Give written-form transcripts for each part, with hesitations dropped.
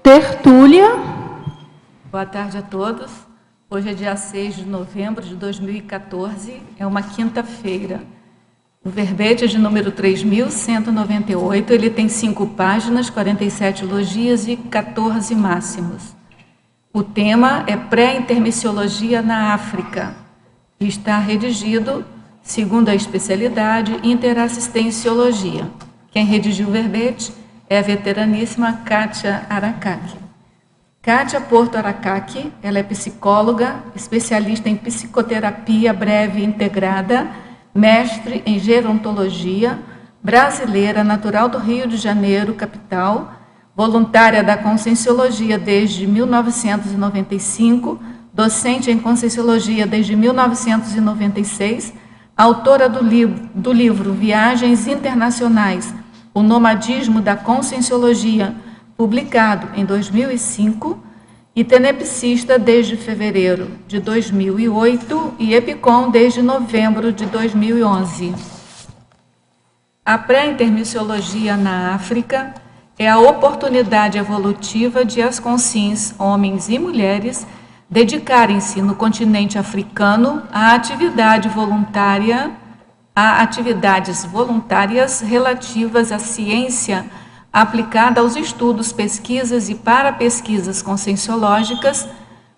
Tertúlia. Boa tarde a todos. Hoje é dia 6 de novembro de 2014, é uma quinta-feira. O verbete é de número 3.198, ele tem 5 páginas, 47 logias e 14 máximos. O tema é pré-intermissiologia na África e está redigido, segundo a especialidade, interassistenciologia. Quem redigiu o verbete é a veteraníssima Kátia Aracaki. Kátia Porto Aracaki, ela é psicóloga, especialista em psicoterapia breve integrada, mestre em gerontologia, brasileira, natural do Rio de Janeiro, capital, voluntária da Conscienciologia desde 1995, docente em Conscienciologia desde 1996, autora do livro Viagens Internacionais, O Nomadismo da Conscienciologia, publicado em 2005, e tenepsista desde fevereiro de 2008 e EPICOM desde novembro de 2011. A pré-intermissiologia na África é a oportunidade evolutiva de as consciências, homens e mulheres, dedicarem-se no continente africano a atividades voluntárias relativas à ciência aplicada aos estudos, pesquisas e parapesquisas conscienciológicas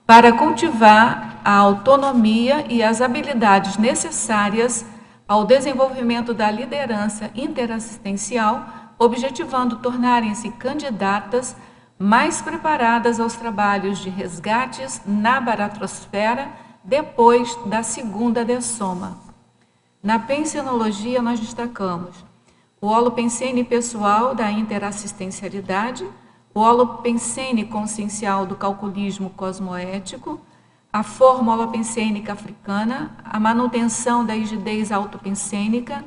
para cultivar a autonomia e as habilidades necessárias ao desenvolvimento da liderança interassistencial, objetivando tornarem-se candidatas mais preparadas aos trabalhos de resgates na baratrosfera depois da segunda dessoma. Na pensenologia, nós destacamos o holopensene pessoal da interassistencialidade, o holopensene consciencial do calculismo cosmoético, a forma holopensênica africana, a manutenção da rigidez autopensênica,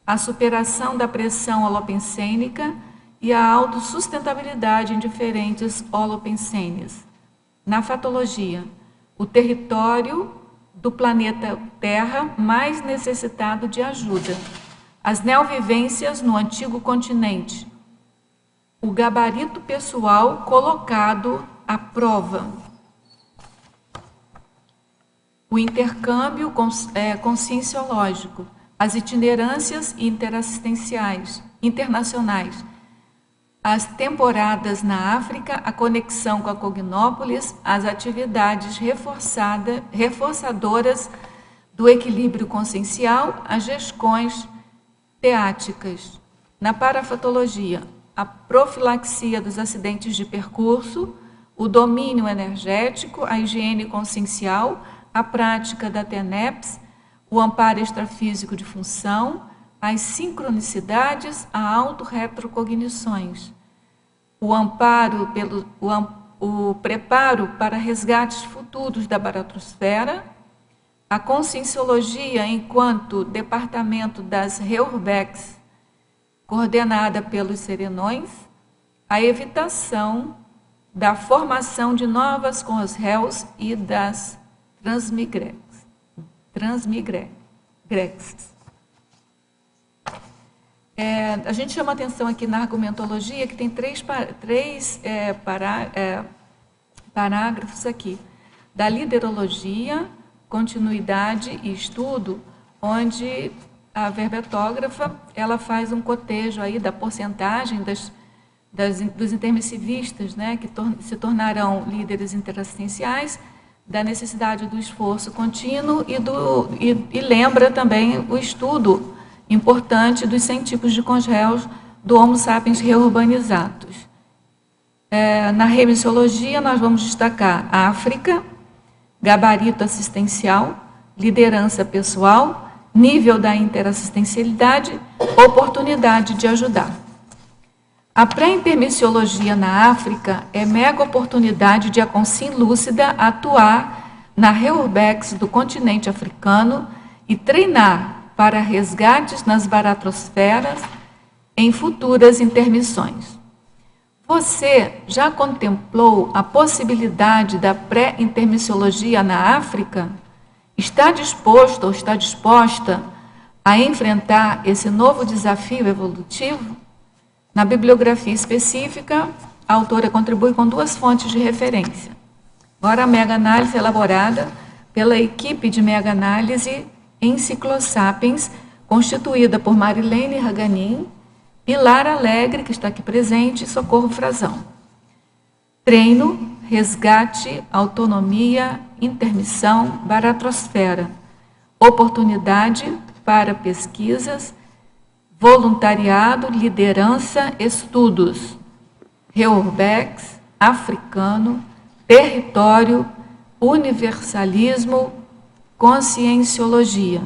a superação da pressão holopensênica e a autossustentabilidade em diferentes holopensenes. Na fatologia, o território do planeta Terra mais necessitado de ajuda, as neovivências no antigo continente, o gabarito pessoal colocado à prova, o intercâmbio conscienciológico, as itinerâncias interassistenciais, internacionais, as temporadas na África, a conexão com a Cognópolis, as atividades reforçadoras do equilíbrio consciencial, as gestões teáticas. Na parafatologia, a profilaxia dos acidentes de percurso, o domínio energético, a higiene consciencial, a prática da TENEPS, o amparo extrafísico de função, as sincronicidades, a autorretrocognições, o preparo para resgates futuros da baratrosfera, a conscienciologia enquanto departamento das REURBECs, coordenada pelos serenões, a evitação da formação de novas CONSREUs e das transmigrex. A gente chama atenção aqui na argumentologia que tem três parágrafos aqui, da liderologia, continuidade e estudo, onde a verbetógrafa ela faz um cotejo aí da porcentagem dos intermissivistas, né, que se tornarão líderes interassistenciais, da necessidade do esforço contínuo e lembra também o estudo importante dos 100 tipos de consréus do Homo sapiens reurbanizados. Na remissiologia, nós vamos destacar a África, gabarito assistencial, liderança pessoal, nível da interassistencialidade, oportunidade de ajudar. A pré-intermissiologia na África é mega oportunidade de a consciência lúcida atuar na REURBEX do continente africano e treinar para resgates nas baratrosferas em futuras intermissões. Você já contemplou a possibilidade da pré-intermissiologia na África? Está disposto ou está disposta a enfrentar esse novo desafio evolutivo? Na bibliografia específica, a autora contribui com 2 fontes de referência. Agora, a mega-análise elaborada pela equipe de mega-análise Enciclosapiens, constituída por Marilene Raganin, Pilar Alegre, que está aqui presente, e Socorro Frazão. Treino, resgate, autonomia, intermissão, baratrosfera. Oportunidade para pesquisas, voluntariado, liderança, estudos. Reurbex, africano, território, universalismo, conscienciologia,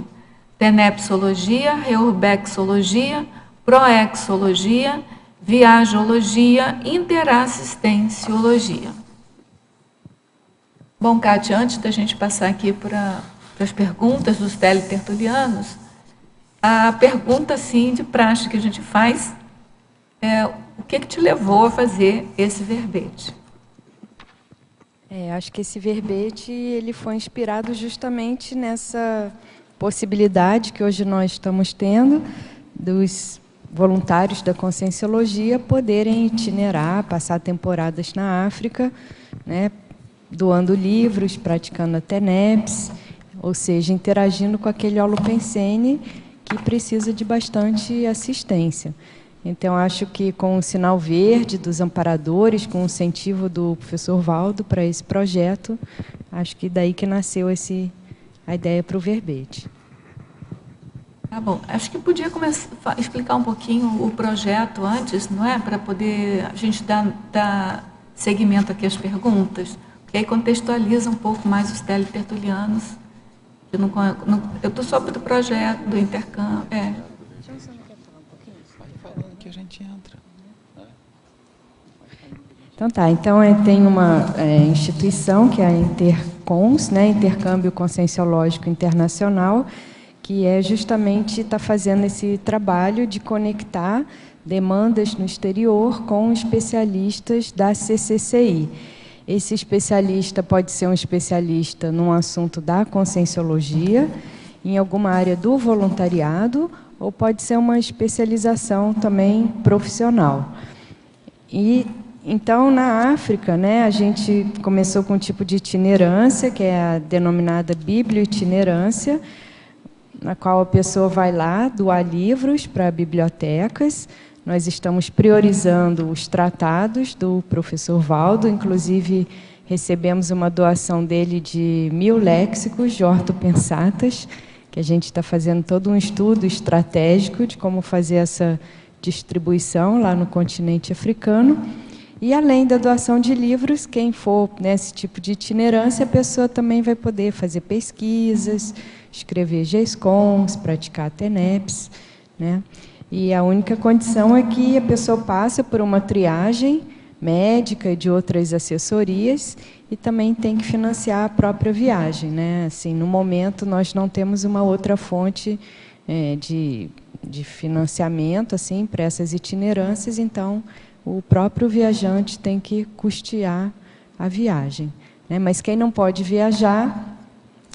tenepsologia, reurbexologia, proexologia, viajologia, interassistenciologia. Bom, Kátia, antes da gente passar aqui para as perguntas dos teletertulianos, a pergunta, assim, de praxe que a gente faz é: o que te levou a fazer esse verbete? Acho que esse verbete ele foi inspirado justamente nessa possibilidade que hoje nós estamos tendo dos voluntários da Conscienciologia poderem itinerar, passar temporadas na África, né, doando livros, praticando a TENEPS, ou seja, interagindo com aquele holopensene que precisa de bastante assistência. Então, acho que com o sinal verde dos amparadores, com o incentivo do professor Valdo para esse projeto, acho que daí que nasceu a ideia para o verbete. Tá bom. Acho que podia começar a explicar um pouquinho o projeto antes, não é? Para poder a gente dar seguimento aqui às perguntas, porque aí contextualiza um pouco mais os teletertulianos. Eu estou sobre do projeto, do intercâmbio. Que a gente entra. Então tá, tem uma instituição que é a Intercons, né, Intercâmbio Conscienciológico Internacional, que justamente está fazendo esse trabalho de conectar demandas no exterior com especialistas da CCCI. Esse especialista pode ser um especialista num assunto da conscienciologia, em alguma área do voluntariado, ou pode ser uma especialização também profissional. E então, na África, né, a gente começou com um tipo de itinerância, que é a denominada biblioitinerância, na qual a pessoa vai lá doar livros para bibliotecas. Nós estamos priorizando os tratados do professor Valdo, inclusive recebemos uma doação dele de 1000 léxicos de ortopensatas, que a gente está fazendo todo um estudo estratégico de como fazer essa distribuição lá no continente africano. E, além da doação de livros, quem for nesse tipo de itinerância, a pessoa também vai poder fazer pesquisas, escrever GESCONs, praticar TENEPS, né? E a única condição é que a pessoa passe por uma triagem médica e de outras assessorias, e também tem que financiar a própria viagem, né? Assim, no momento, nós não temos uma outra fonte de financiamento assim, para essas itinerâncias, então o próprio viajante tem que custear a viagem, né? Mas quem não pode viajar,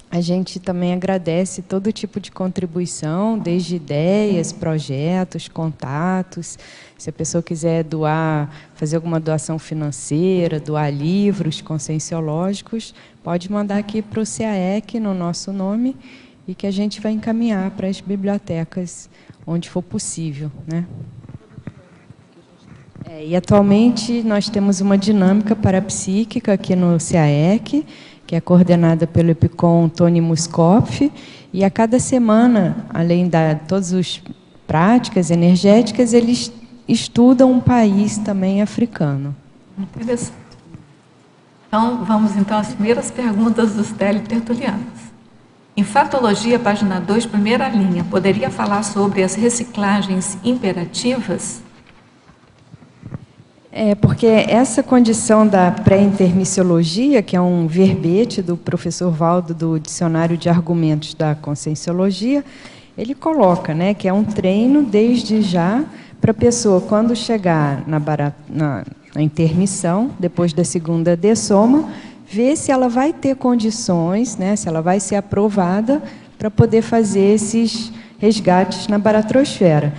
a gente também agradece todo tipo de contribuição, desde ideias, projetos, contatos. Se a pessoa quiser doar, fazer alguma doação financeira, doar livros conscienciológicos, pode mandar aqui para o CAEC, no nosso nome, e que a gente vai encaminhar para as bibliotecas onde for possível, né? E atualmente nós temos uma dinâmica parapsíquica aqui no CAEC, que é coordenada pelo EPICOM Tony Muscoff, e a cada semana, além de todas as práticas energéticas, eles estudam um país também africano. Interessante. Então, vamos às primeiras perguntas dos teletertulianos. Em Fatologia, página 2, primeira linha, poderia falar sobre as reciclagens imperativas? Porque essa condição da pré-intermissiologia, que é um verbete do professor Valdo, do Dicionário de Argumentos da Conscienciologia, ele coloca, né, que é um treino desde já para a pessoa, quando chegar na intermissão, depois da segunda dessoma, ver se ela vai ter condições, né, se ela vai ser aprovada para poder fazer esses resgates na baratrosfera.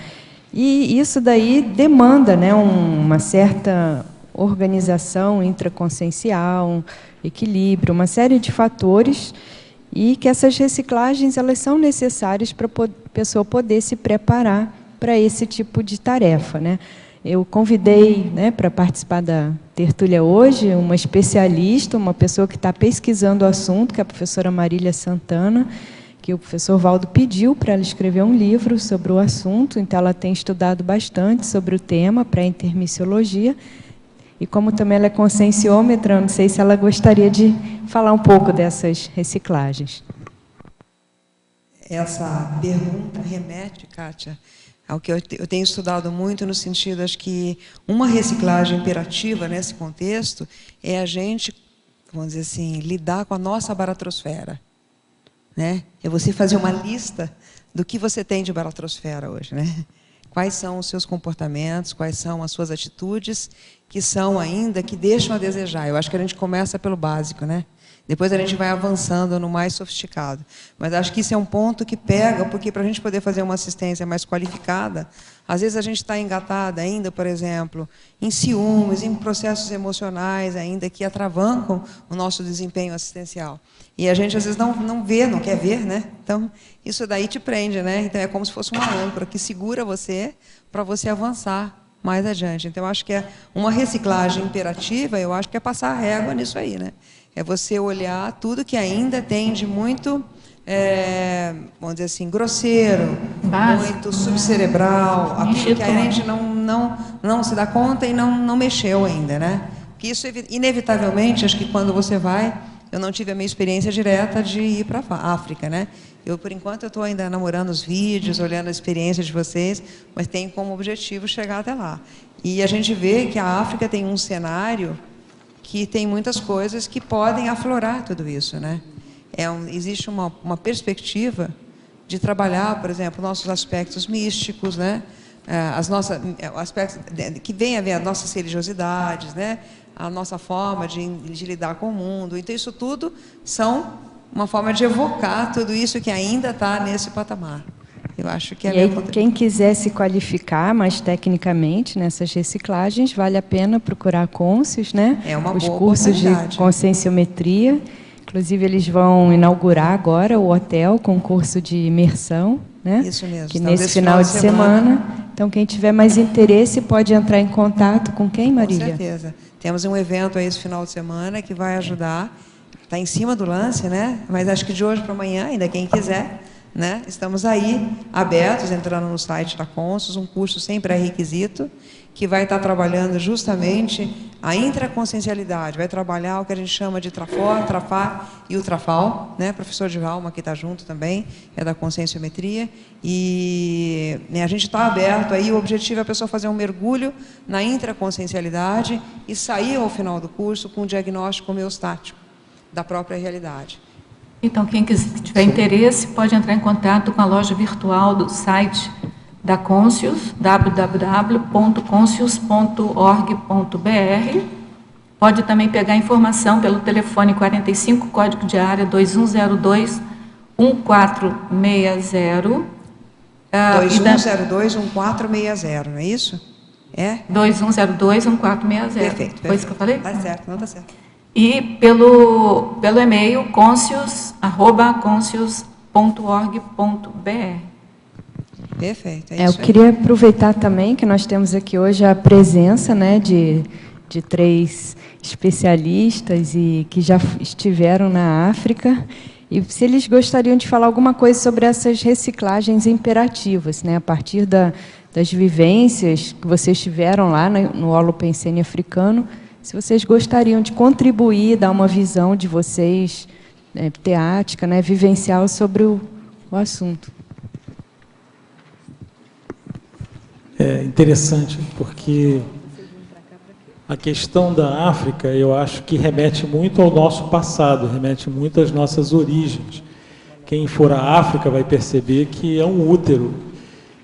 E isso daí demanda, né, uma certa organização intraconsciencial, um equilíbrio, uma série de fatores, e que essas reciclagens elas são necessárias para a pessoa poder se preparar para esse tipo de tarefa, né? Eu convidei, né, para participar da tertúlia hoje uma especialista, uma pessoa que está pesquisando o assunto, que é a professora Marília Santana, que o professor Valdo pediu para ela escrever um livro sobre o assunto, então ela tem estudado bastante sobre o tema, para a intermissiologia, e como também ela é conscienciômetra, não sei se ela gostaria de falar um pouco dessas reciclagens. Essa pergunta remete, Kátia, ao que eu tenho estudado muito, no sentido, acho que uma reciclagem imperativa nesse contexto é a gente, vamos dizer assim, lidar com a nossa baratrosfera. Né? É você fazer uma lista do que você tem de baratrosfera hoje, né? Quais são os seus comportamentos, quais são as suas atitudes que são ainda, que deixam a desejar. Eu acho que a gente começa pelo básico, né? Depois a gente vai avançando no mais sofisticado. Mas acho que isso é um ponto que pega, porque para a gente poder fazer uma assistência mais qualificada, às vezes a gente está engatada ainda, por exemplo, em ciúmes, em processos emocionais ainda que atravancam o nosso desempenho assistencial. E a gente às vezes não vê, não quer ver, né? Então, isso daí te prende, né? Então é como se fosse uma âncora que segura você para você avançar mais adiante. Então, eu acho que é uma reciclagem imperativa, eu acho que é passar a régua nisso aí, né? É você olhar tudo que ainda tem de muito, vamos dizer assim, grosseiro, muito subcerebral, aquilo que a gente não se dá conta e não mexeu ainda, né? Porque isso, inevitavelmente, acho que quando você vai, eu não tive a minha experiência direta de ir para a África, né? Eu, por enquanto, eu estou ainda namorando os vídeos, olhando a experiência de vocês, mas tenho como objetivo chegar até lá. E a gente vê que a África tem um cenário que tem muitas coisas que podem aflorar tudo isso, né? Existe uma perspectiva de trabalhar, por exemplo, nossos aspectos místicos, né? Aspectos que vem a ver as nossas religiosidades, né? A nossa forma de lidar com o mundo. Então, isso tudo são uma forma de evocar tudo isso que ainda está nesse patamar. Eu acho que é. E aí, quem quiser se qualificar mais tecnicamente nessas reciclagens, vale a pena procurar a Conscius, né? É uma os boa cursos de conscienciometria. Inclusive, eles vão inaugurar agora o hotel com curso de imersão, né? Isso mesmo. Que nesse final de semana. Então, quem tiver mais interesse pode entrar em contato com quem, Marília? Com certeza. Temos um evento aí esse final de semana que vai ajudar. Está em cima do lance, né? Mas acho que de hoje para amanhã, ainda quem quiser, né? Estamos aí, abertos, entrando no site da Conscius, um curso sem pré-requisito, que vai estar trabalhando justamente a intraconsciencialidade, vai trabalhar o que a gente chama de Trafor, Trafar e o Trafal, né? Professor de Valma, que está junto também, é da conscienciometria, e a gente está aberto aí, o objetivo é a pessoa fazer um mergulho na intraconsciencialidade e sair ao final do curso com um diagnóstico homeostático da própria realidade. Então, quem tiver interesse pode entrar em contato com a loja virtual do site da Conscius, www.conscius.org.br. Pode também pegar informação pelo telefone 45, código de área 2102-1460. 2102-1460, não é isso? É? 2102-1460. Perfeito. Foi isso que eu falei? Está certo, não está certo. E pelo e-mail conscius@conscius.org.br. Perfeito. Eu queria aproveitar também que nós temos aqui hoje a presença, né, de 3 especialistas e que já estiveram na África, e se eles gostariam de falar alguma coisa sobre essas reciclagens imperativas, né, a partir das vivências que vocês tiveram lá no Holopensene africano. Se vocês gostariam de contribuir, dar uma visão de vocês, teática, né, vivencial sobre o assunto. É interessante, porque a questão da África, eu acho que remete muito ao nosso passado, remete muito às nossas origens. Quem for à África vai perceber que é um útero,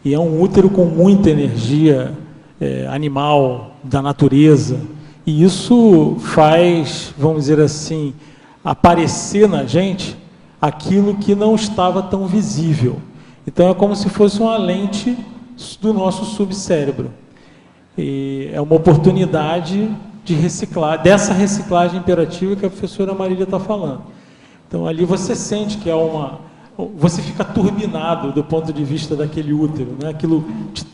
e é um útero com muita energia animal, da natureza. E isso faz, vamos dizer assim, aparecer na gente aquilo que não estava tão visível. Então, é como se fosse uma lente do nosso subcérebro. E é uma oportunidade de reciclar, dessa reciclagem imperativa que a professora Marília está falando. Então, ali você sente que você fica turbinado do ponto de vista daquele útero, né? Aquilo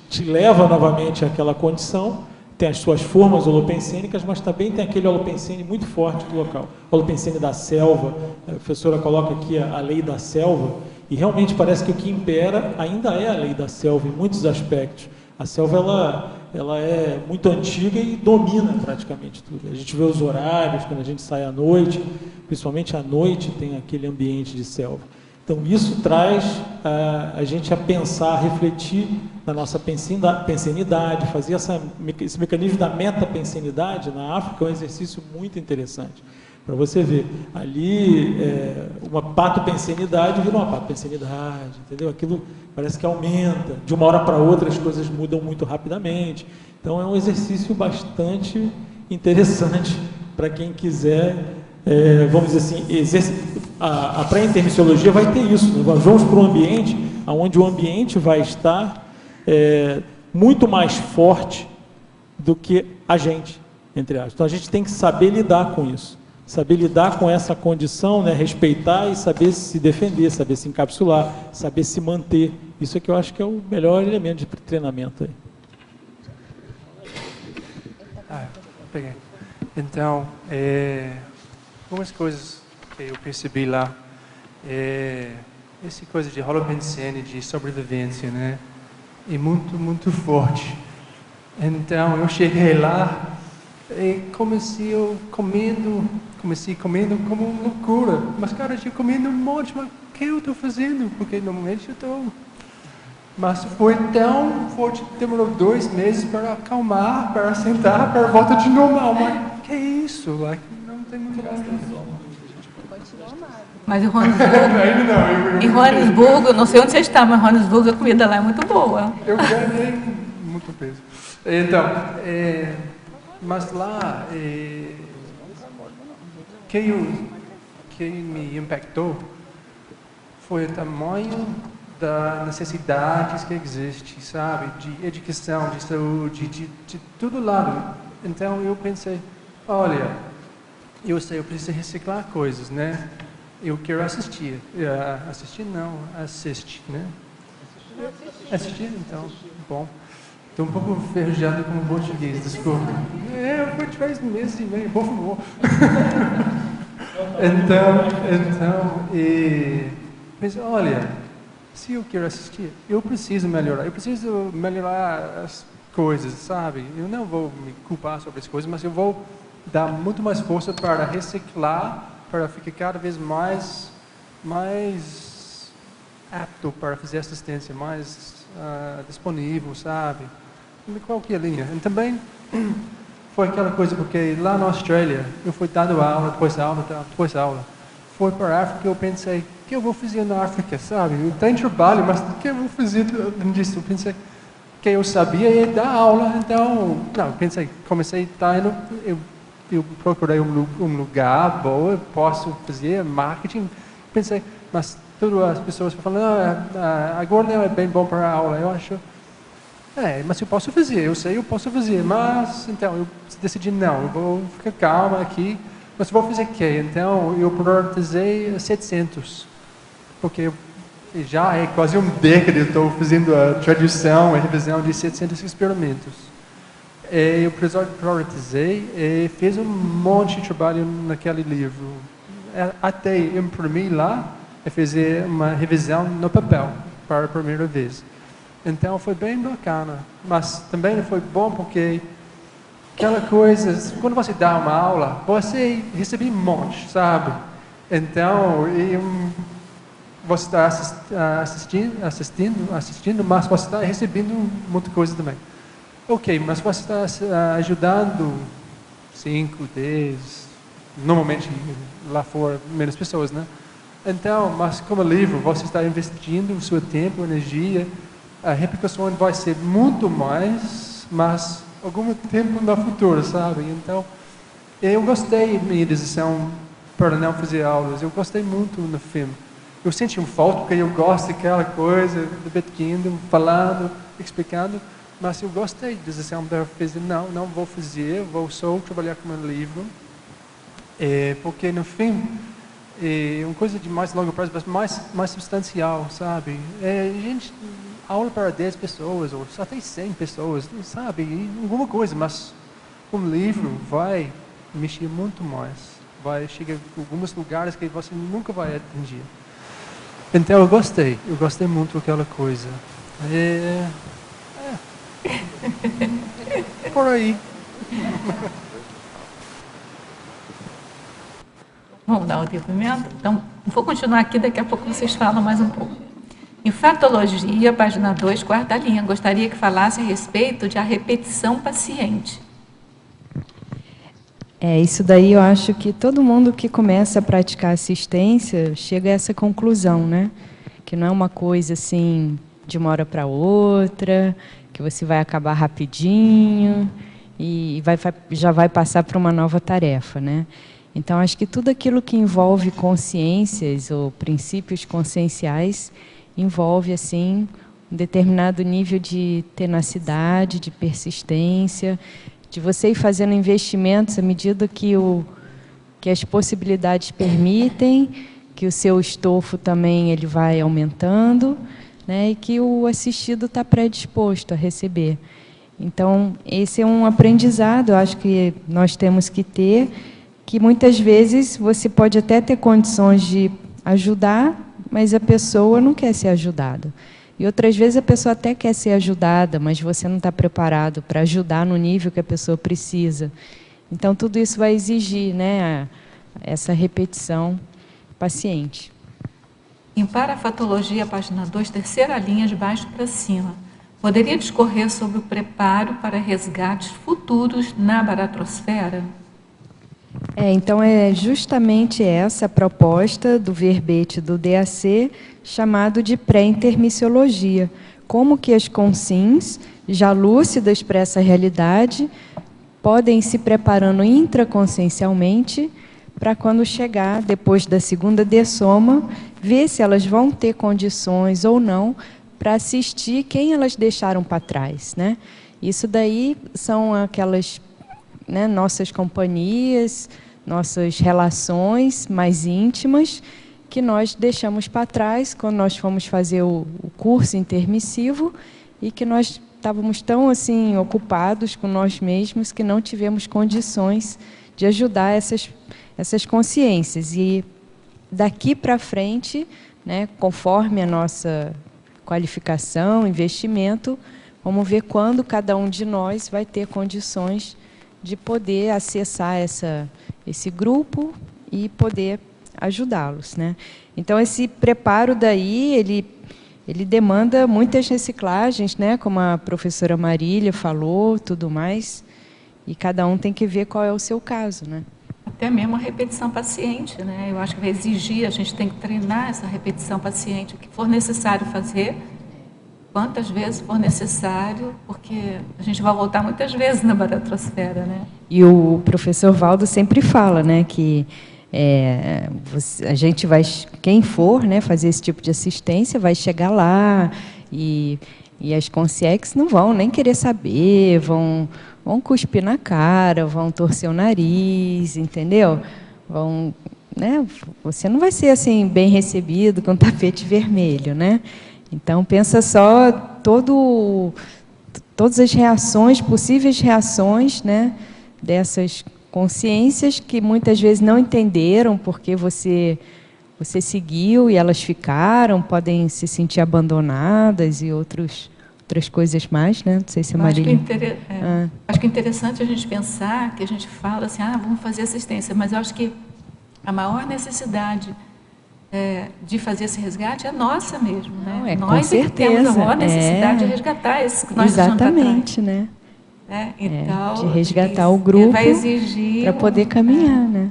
te leva novamente àquela condição, tem as suas formas holopensênicas, mas também tem aquele holopensene muito forte do local. Holopensene da selva, a professora coloca aqui a lei da selva, e realmente parece que o que impera ainda é a lei da selva em muitos aspectos. A selva ela é muito antiga e domina praticamente tudo. A gente vê os horários, quando a gente sai à noite, principalmente à noite tem aquele ambiente de selva. Então isso traz a gente a pensar, a refletir na nossa pensenidade, fazer esse mecanismo da metapensenidade na África é um exercício muito interessante. Para você ver, ali uma patopensenidade vira uma patopensenidade, entendeu? Aquilo parece que aumenta, de uma hora para outra as coisas mudam muito rapidamente. Então é um exercício bastante interessante para quem quiser, vamos dizer assim, a pré-intermissiologia vai ter isso, né? Nós vamos para um ambiente onde o ambiente vai estar muito mais forte do que a gente, entre aspas. Então a gente tem que saber lidar com isso. Saber lidar com essa condição, né, respeitar e saber se defender, saber se encapsular, saber se manter. Isso é que eu acho que é o melhor elemento de treinamento aí. Peguei. Então, algumas coisas que eu percebi lá, essa coisa de holopensene, de sobrevivência, né, é muito, muito forte. Então, eu cheguei lá e comecei comendo como uma loucura. Mas, cara, eu comendo um monte, mas o que eu estou fazendo? Porque normalmente eu estou... Mas foi tão forte, demorou 2 meses para acalmar, para sentar, para voltar de normal. Mas que é isso? Não tem muito graça. Mas em Joanesburgo, não sei onde você está, mas em Joanesburgo a comida lá é muito boa. Eu ganhei muito peso. Então, mas lá, que me impactou foi o tamanho das necessidades que existe, sabe? De educação, de saúde, de todo lado. Então eu pensei, olha, eu sei, eu preciso reciclar coisas, né? Eu quero assistir. Assistir não, assiste, né? Assistir, então, bom. Estou um pouco enferrujado com o português, desculpa. Foi 3 meses e meio, por favor. Mas olha, se eu quero assistir, eu preciso melhorar as coisas, sabe? Eu não vou me culpar sobre as coisas, mas eu vou dar muito mais força para reciclar, para ficar cada vez mais apto para fazer assistência, mais disponível, sabe? De qualquer linha. E também foi aquela coisa, porque lá na Austrália, eu fui dando aula, depois aula. Foi para a África, eu pensei, o que eu vou fazer na África, sabe? Eu tenho trabalho, mas o que eu vou fazer disso? Eu pensei, que eu sabia ia dar aula, então... Não, comecei a estar indo, eu procurei um lugar bom, eu posso fazer marketing. Pensei, mas todas as pessoas falam, agora não é bem bom para a aula. Eu acho... mas eu posso fazer, eu sei, eu posso fazer, mas então eu decidi não, eu vou ficar calma aqui, mas vou fazer o quê? Então eu priorizei 700, porque já é quase uma década eu estou fazendo a tradução e revisão de 700 experimentos. Eu priorizei e fiz um monte de trabalho naquele livro, até imprimir lá e fazer uma revisão no papel para a primeira vez. Então foi bem bacana, mas também foi bom porque aquela coisa, quando você dá uma aula, você recebe um monte, sabe? Então, você está assistindo, mas você está recebendo muita coisa também. Ok, mas você está ajudando 5, 10, normalmente lá fora menos pessoas, né? Então, mas como livro, você está investindo o seu tempo, energia, a repercussão vai ser muito mais, mas algum tempo no futuro, sabe? Então, eu gostei da minha decisão para não fazer aulas. Eu gostei muito no filme. Eu senti falta porque eu gosto daquela coisa, do Beth Kingdom, falando, explicando, mas eu gostei da decisão de fazer, não vou fazer, vou só trabalhar com meu livro, porque no fim, é uma coisa de mais longo prazo, mas mais substancial, sabe? Aula para 10 pessoas, ou até 100 pessoas, sabe? Alguma coisa, mas um livro vai mexer muito mais. Vai chegar em alguns lugares que você nunca vai atingir. Então eu gostei muito daquela coisa. Por aí. Vamos dar o depoimento? Então, vou continuar aqui, daqui a pouco vocês falam mais um pouco. Em Fatologia, página 2, quarta linha, gostaria que falasse a respeito de a repetição paciente. Isso daí eu acho que todo mundo que começa a praticar assistência chega a essa conclusão, né? Que não é uma coisa assim de uma hora para outra, que você vai acabar rapidinho e já vai passar para uma nova tarefa, né? Então, acho que tudo aquilo que envolve consciências ou princípios conscienciais envolve, assim, um determinado nível de tenacidade, de persistência, de você ir fazendo investimentos à medida que as possibilidades permitem, que o seu estofo também ele vai aumentando, né, e que o assistido está predisposto a receber. Então, esse é um aprendizado, eu acho que nós temos que ter, que muitas vezes você pode até ter condições de ajudar, mas a pessoa não quer ser ajudada. E outras vezes a pessoa até quer ser ajudada, mas você não está preparado para ajudar no nível que a pessoa precisa. Então, tudo isso vai exigir, né, essa repetição paciente. Em Parafatologia, página 2, terceira linha, de baixo para cima, poderia discorrer sobre o preparo para resgates futuros na baratrosfera? Então, é justamente essa a proposta do verbete do DAC, chamado de pré-intermissiologia. Como que as consins, já lúcidas para essa realidade, podem se preparando intraconsciencialmente para quando chegar, depois da segunda dessoma, ver se elas vão ter condições ou não para assistir quem elas deixaram para trás, né? Isso daí são aquelas, né, nossas companhias, nossas relações mais íntimas que nós deixamos para trás quando nós fomos fazer o curso intermissivo e que nós estávamos tão assim ocupados com nós mesmos que não tivemos condições de ajudar essas consciências. E daqui para frente, né, conforme a nossa qualificação, investimento, vamos ver quando cada um de nós vai ter condições de poder acessar esse grupo e poder ajudá-los, né? Então, esse preparo daí, ele demanda muitas reciclagens, né? Como a professora Marília falou, tudo mais, e cada um tem que ver qual é o seu caso, né? Até mesmo a repetição paciente, né? Eu acho que vai exigir, a gente tem que treinar essa repetição paciente, o que for necessário fazer, quantas vezes for necessário, porque a gente vai voltar muitas vezes na baratrosfera, né? E o professor Valdo sempre fala, né, que a gente vai, quem for, né, fazer esse tipo de assistência, vai chegar lá e as consciex não vão nem querer saber, vão cuspir na cara, vão torcer o nariz, entendeu? Né, você não vai ser assim bem recebido com tapete vermelho, né? Então, pensa só todas as reações, possíveis reações, né, dessas consciências que muitas vezes não entenderam porque você seguiu e elas ficaram, podem se sentir abandonadas e outras coisas mais, né? Não sei se a Marília... Acho que é interessante a gente pensar que a gente fala assim, vamos fazer assistência, mas eu acho que a maior necessidade de fazer esse resgate é nossa mesmo, né? Nós com certeza. Temos a maior necessidade de resgatar esse que nós exatamente, né? Então, de resgatar o grupo para poder caminhar, né?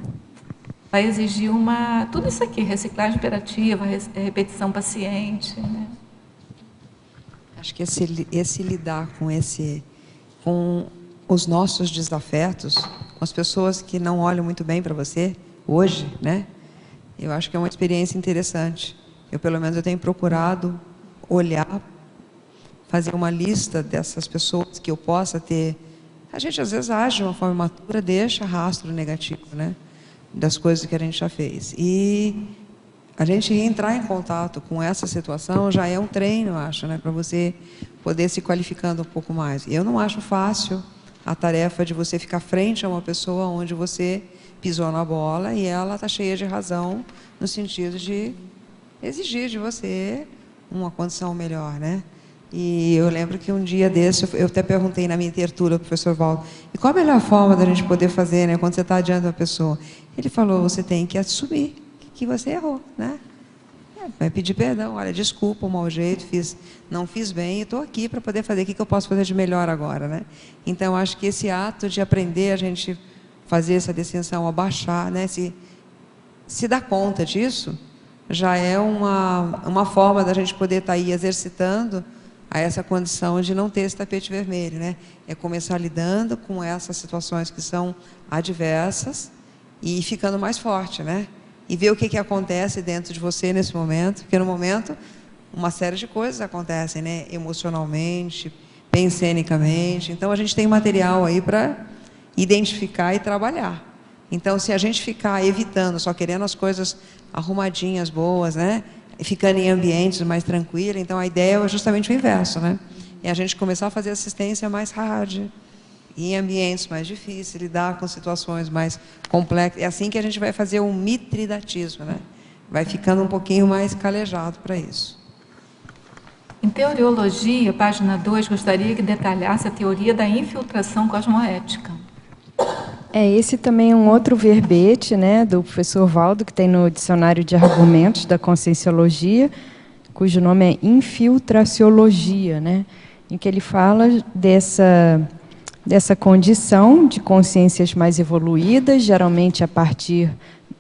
Vai exigir tudo isso aqui, reciclagem operativa, repetição paciente, né? Acho que esse lidar com os nossos desafetos, com as pessoas que não olham muito bem para você hoje, né? Eu acho que é uma experiência interessante, pelo menos, eu tenho procurado olhar, fazer uma lista dessas pessoas que eu possa ter. A gente, às vezes, age de uma forma imatura, deixa rastro negativo, né, das coisas que a gente já fez. E a gente entrar em contato com essa situação já é um treino, eu acho, né, para você poder se qualificando um pouco mais. Eu não acho fácil a tarefa de você ficar frente a uma pessoa onde você pisou na bola e ela está cheia de razão no sentido de exigir de você uma condição melhor, né? E eu lembro que um dia desse, eu até perguntei na minha tertúlia ao professor Valdo, e qual a melhor forma da gente poder fazer, né, quando você está diante de uma pessoa? Ele falou, você tem que assumir que você errou, né? Vai pedir perdão, olha, desculpa o mau jeito, não fiz bem e estou aqui para poder fazer o que eu posso fazer de melhor agora, né? Então, acho que esse ato de aprender a gente fazer essa distinção, abaixar, né, se dar conta disso, já é uma forma da gente poder estar aí exercitando a essa condição de não ter esse tapete vermelho, né? É começar lidando com essas situações que são adversas e ficando mais forte, né? E ver o que acontece dentro de você nesse momento, porque no momento uma série de coisas acontecem, né? Emocionalmente, pensenicamente. Então, a gente tem material aí para identificar e trabalhar. Então, se a gente ficar evitando, só querendo as coisas arrumadinhas, boas, né? Ficando em ambientes mais tranquilos, então a ideia é justamente o inverso, né? É a gente começar a fazer assistência mais hard, em ambientes mais difíceis, lidar com situações mais complexas. É assim que a gente vai fazer o mitridatismo, né? Vai ficando um pouquinho mais calejado para isso. Em Teoriologia, página 2, gostaria que detalhasse a teoria da infiltração cosmoética. Esse também é um outro verbete, né, do professor Valdo, que tem no Dicionário de Argumentos da Conscienciologia, cujo nome é infiltraciologia, né, em que ele fala dessa condição de consciências mais evoluídas, geralmente a partir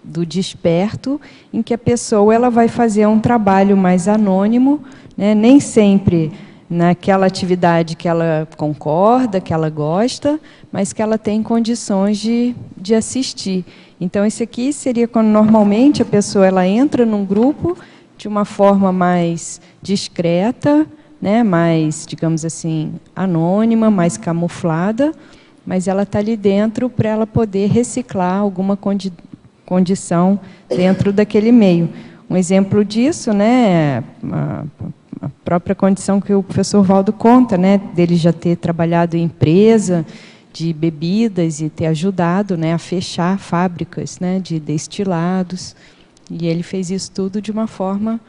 do desperto, em que a pessoa ela vai fazer um trabalho mais anônimo, né, nem sempre naquela atividade que ela concorda, que ela gosta, mas que ela tem condições de assistir. Então, esse aqui seria quando normalmente a pessoa ela entra num grupo de uma forma mais discreta, né, mais, digamos assim, anônima, mais camuflada, mas ela está ali dentro para ela poder reciclar alguma condição dentro daquele meio. Um exemplo disso, né, a própria condição que o professor Valdo conta, né, dele já ter trabalhado em empresa de bebidas e ter ajudado, né, a fechar fábricas, né, de destilados, e ele fez isso tudo de uma forma,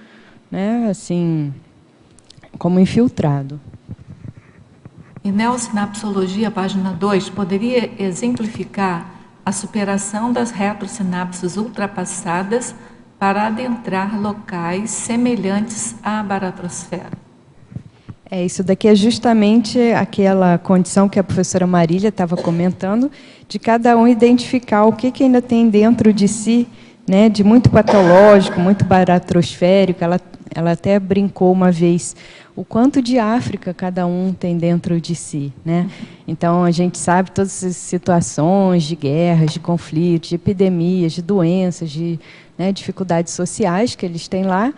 né, assim, como infiltrado. Em Neossinapsologia, página 2, poderia exemplificar a superação das retrosinapses ultrapassadas para adentrar locais semelhantes à baratrosfera? Isso daqui é justamente aquela condição que a professora Marília estava comentando, de cada um identificar o que ainda tem dentro de si, né, de muito patológico, muito baratrosférico. Ela até brincou uma vez, o quanto de África cada um tem dentro de si, né? Então, a gente sabe todas as situações de guerras, de conflitos, de epidemias, de doenças, de, né, dificuldades sociais que eles têm lá,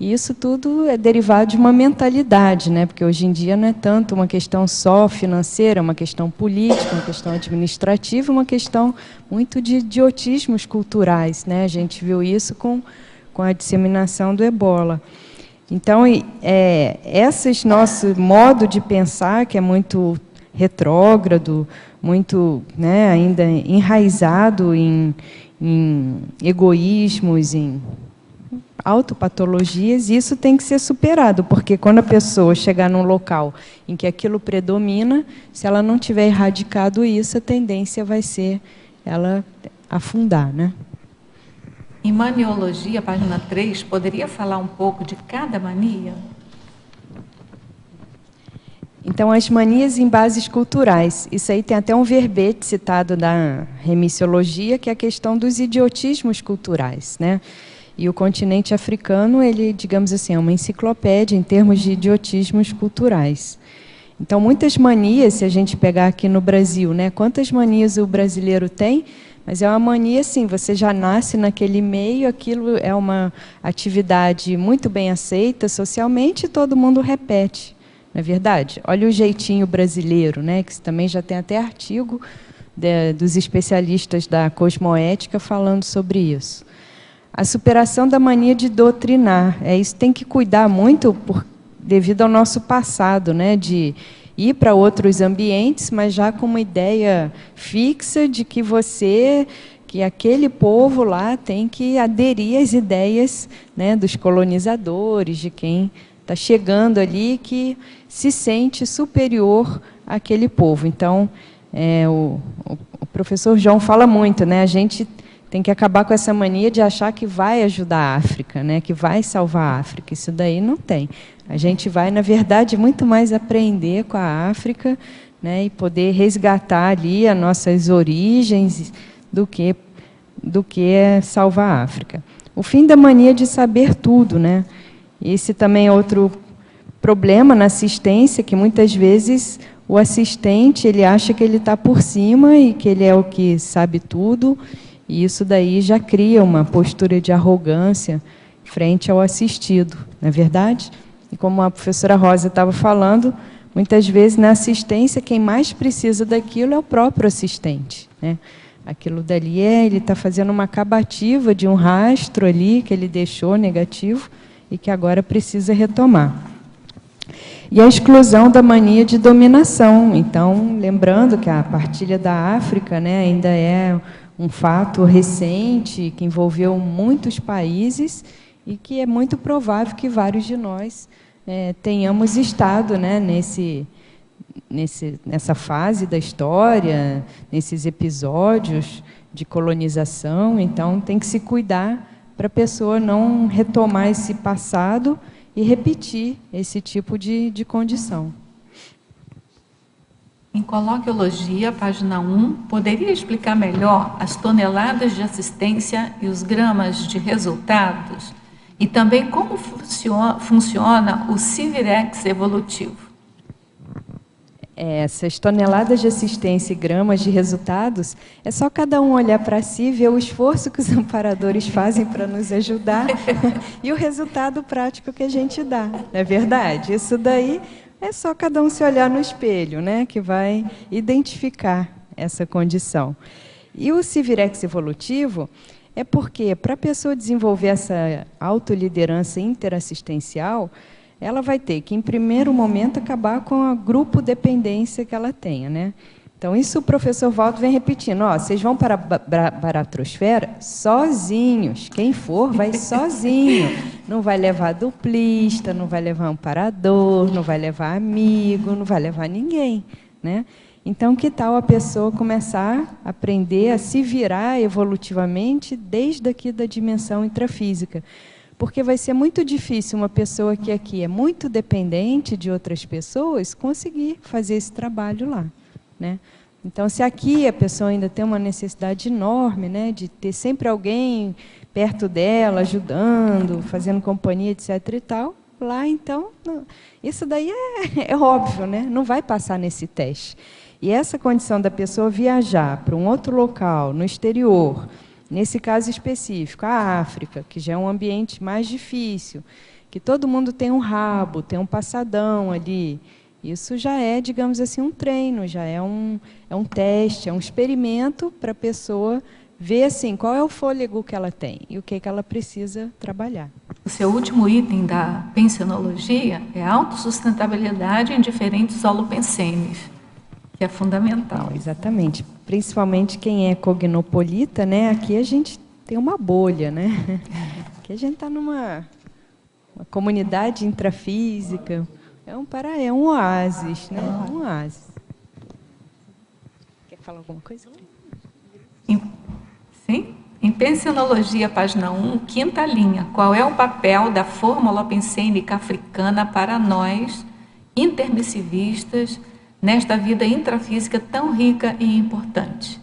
e isso tudo é derivado de uma mentalidade, né? Porque hoje em dia não é tanto uma questão só financeira, é uma questão política, uma questão administrativa, uma questão muito de idiotismos culturais, né? A gente viu isso com a disseminação do ebola. Então, esse nosso modo de pensar, que é muito retrógrado, muito, né, ainda enraizado em egoísmos, em autopatologias, isso tem que ser superado, porque quando a pessoa chegar num local em que aquilo predomina, se ela não tiver erradicado isso, a tendência vai ser ela afundar, né? Em Maniologia, página 3, poderia falar um pouco de cada mania? Então, as manias em bases culturais. Isso aí tem até um verbete citado da Remissiologia, que é a questão dos idiotismos culturais, né? E o continente africano, ele, digamos assim, é uma enciclopédia em termos de idiotismos culturais. Então, muitas manias, se a gente pegar aqui no Brasil, né? Quantas manias o brasileiro tem? Mas é uma mania, assim, você já nasce naquele meio, aquilo é uma atividade muito bem aceita socialmente e todo mundo repete, não é verdade? Olha o jeitinho brasileiro, né, que também já tem até artigo dos especialistas da cosmoética falando sobre isso. A superação da mania de doutrinar, isso tem que cuidar muito devido ao nosso passado, né, de ir para outros ambientes, mas já com uma ideia fixa de que que aquele povo lá tem que aderir às ideias, né, dos colonizadores, de quem está chegando ali, que se sente superior àquele povo. Então, o professor João fala muito, né, a gente tem que acabar com essa mania de achar que vai ajudar a África, né, que vai salvar a África. Isso daí não tem. A gente vai, na verdade, muito mais aprender com a África, né, e poder resgatar ali as nossas origens do que salvar a África. O fim da mania de saber tudo, né? Esse também é outro problema na assistência, que muitas vezes o assistente ele acha que ele está por cima e que ele é o que sabe tudo, e isso daí já cria uma postura de arrogância frente ao assistido, não é verdade? E como a professora Rosa estava falando, muitas vezes na assistência quem mais precisa daquilo é o próprio assistente, né? Aquilo dali ele está fazendo uma acabativa de um rastro ali que ele deixou negativo e que agora precisa retomar. E a exclusão da mania de dominação. Então, lembrando que a partilha da África, né, ainda é um fato recente que envolveu muitos países e que é muito provável que vários de nós tenhamos estado, né, nessa fase da história, nesses episódios de colonização. Então, tem que se cuidar para a pessoa não retomar esse passado e repetir esse tipo de condição. Em Coloquiologia, página 1, poderia explicar melhor as toneladas de assistência e os gramas de resultados? E também como funciona o Civirex evolutivo? Essas toneladas de assistência e gramas de resultados, é só cada um olhar para si e ver o esforço que os amparadores fazem para nos ajudar e o resultado prático que a gente dá. Não é verdade? Isso daí é só cada um se olhar no espelho, né, que vai identificar essa condição. E o Civirex evolutivo é porque, para a pessoa desenvolver essa autoliderança interassistencial, ela vai ter que, em primeiro momento, acabar com a grupo-dependência que ela tenha, né? Então, isso o professor Waldo vem repetindo. Vocês vão para a baratrosfera sozinhos. Quem for, vai sozinho. Não vai levar duplista, não vai levar amparador, não vai levar amigo, não vai levar ninguém, né? Então, que tal a pessoa começar a aprender a se virar evolutivamente desde aqui da dimensão intrafísica? Porque vai ser muito difícil uma pessoa que aqui é muito dependente de outras pessoas conseguir fazer esse trabalho lá, né? Então, se aqui a pessoa ainda tem uma necessidade enorme, né, de ter sempre alguém perto dela, ajudando, fazendo companhia, etc. e tal, lá, então, não, isso daí é óbvio, né? Não vai passar nesse teste. E essa condição da pessoa viajar para um outro local, no exterior, nesse caso específico, a África, que já é um ambiente mais difícil, que todo mundo tem um rabo, tem um passadão ali, isso já é, digamos assim, um treino, já é um teste, é um experimento para a pessoa ver assim, qual é o fôlego que ela tem e o que ela precisa trabalhar. O seu último item da pensionologia é a autossustentabilidade em diferentes holopensenes, que é fundamental. Exatamente. Principalmente quem é cognopolita, né? Aqui a gente tem uma bolha, né? Aqui a gente está numa comunidade intrafísica. É um oásis, né? Um oásis. Quer falar alguma coisa? Sim? Em Pensionologia, página 1, quinta linha. Qual é o papel da forma holopensênica africana para nós, intermissivistas, nesta vida intrafísica tão rica e importante?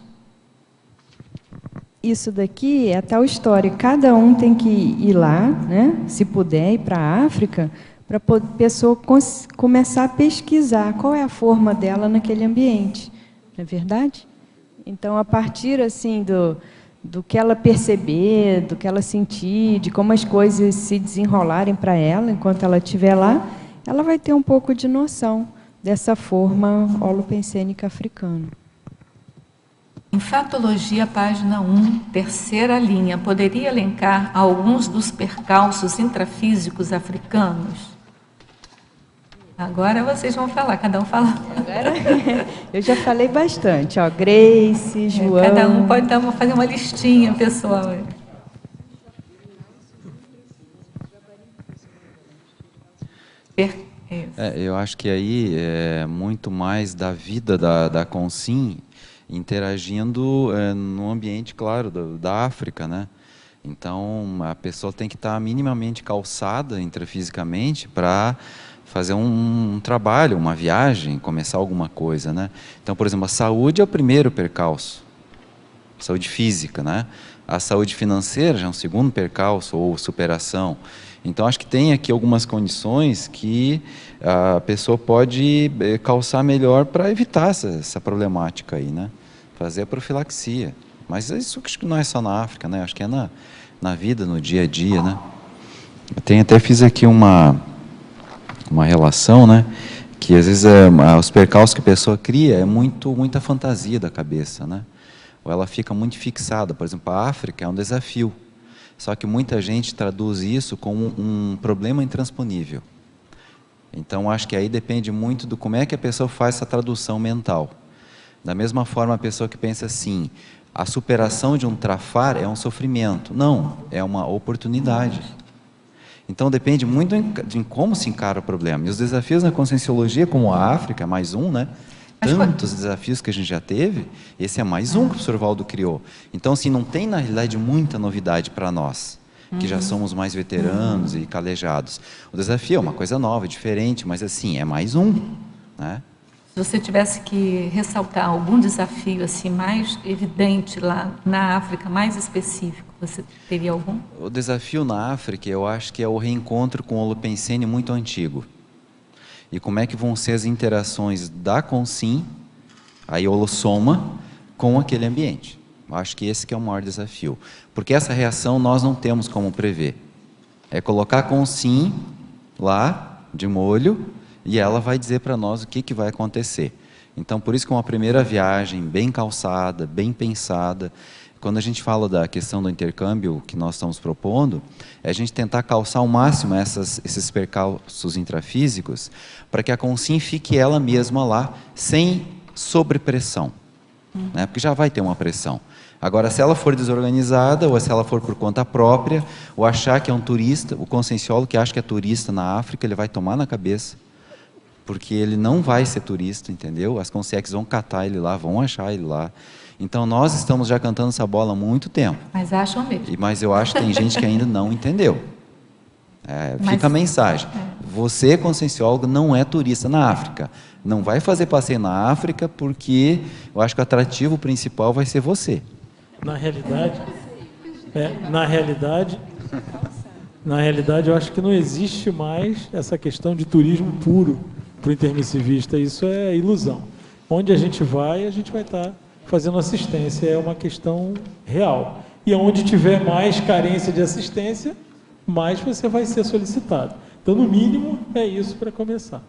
Isso daqui é a tal história. Cada um tem que ir lá, né? Se puder, ir para a África, para a pessoa começar a pesquisar qual é a forma dela naquele ambiente. Não é verdade? Então, a partir assim do que ela perceber, do que ela sentir, de como as coisas se desenrolarem para ela enquanto ela estiver lá, ela vai ter um pouco de noção dessa forma holopensênica africana. Enfatologia, página 1, terceira linha. Poderia elencar alguns dos percalços intrafísicos africanos? Agora vocês vão falar, cada um fala. Agora, eu já falei bastante, ó, Grace, João... Cada um pode fazer uma listinha, pessoal. Eu acho que aí é muito mais da vida da Consim interagindo no ambiente, claro, da África, né? Então, a pessoa tem que estar minimamente calçada intrafisicamente para fazer um trabalho, uma viagem, começar alguma coisa, né? Então, por exemplo, a saúde é o primeiro percalço, saúde física, né? A saúde financeira já é um segundo percalço ou superação. Então, acho que tem aqui algumas condições que a pessoa pode calçar melhor para evitar essa problemática aí, né? Fazer a profilaxia. Mas isso acho que não é só na África, né? Acho que é na vida, no dia a dia, né? Eu até fiz aqui uma relação, né? Que às vezes os percalços que a pessoa cria é muita fantasia da cabeça, né? Ou ela fica muito fixada. Por exemplo, a África é um desafio. Só que muita gente traduz isso como um problema intransponível. Então, acho que aí depende muito do como é que a pessoa faz essa tradução mental. Da mesma forma, a pessoa que pensa assim, a superação de um trafar é um sofrimento. Não, é uma oportunidade. Então, depende muito de como se encara o problema. E os desafios na Conscienciologia, como a África, mais um, né? Tantos desafios que a gente já teve, esse é mais um que o professor Valdo criou. Então, assim, não tem, na realidade, muita novidade para nós, que já somos mais veteranos e calejados. O desafio é uma coisa nova, diferente, mas, assim, é mais um, né? Se você tivesse que ressaltar algum desafio assim mais evidente lá na África, mais específico, você teria algum? O desafio na África, eu acho que é o reencontro com o Holopensene muito antigo. E como é que vão ser as interações da Consim, a Holossoma, com aquele ambiente. Eu acho que esse que é o maior desafio. Porque essa reação nós não temos como prever. É colocar a Consim lá, de molho, e ela vai dizer para nós o que vai acontecer. Então, por isso que uma primeira viagem bem calçada, bem pensada, quando a gente fala da questão do intercâmbio que nós estamos propondo, é a gente tentar calçar ao máximo esses percalços intrafísicos para que a Consim fique ela mesma lá, sem sobrepressão, né? Porque já vai ter uma pressão. Agora, se ela for desorganizada, ou se ela for por conta própria, ou achar que é um turista, o conscienciólogo que acha que é turista na África, ele vai tomar na cabeça, porque ele não vai ser turista, entendeu? As consciências vão catar ele lá, vão achar ele lá. Então, nós estamos já cantando essa bola há muito tempo. Mas acham mesmo. Mas eu acho que tem gente que ainda não entendeu. Fica a mensagem. Você, conscienciólogo, não é turista na África. Não vai fazer passeio na África, porque eu acho que o atrativo principal vai ser você. Na realidade, eu acho que não existe mais essa questão de turismo puro para o intermissivista. Isso é ilusão. Onde a gente vai estar fazendo assistência. É uma questão real. E onde tiver mais carência de assistência, mais você vai ser solicitado. Então, no mínimo, é isso para começar.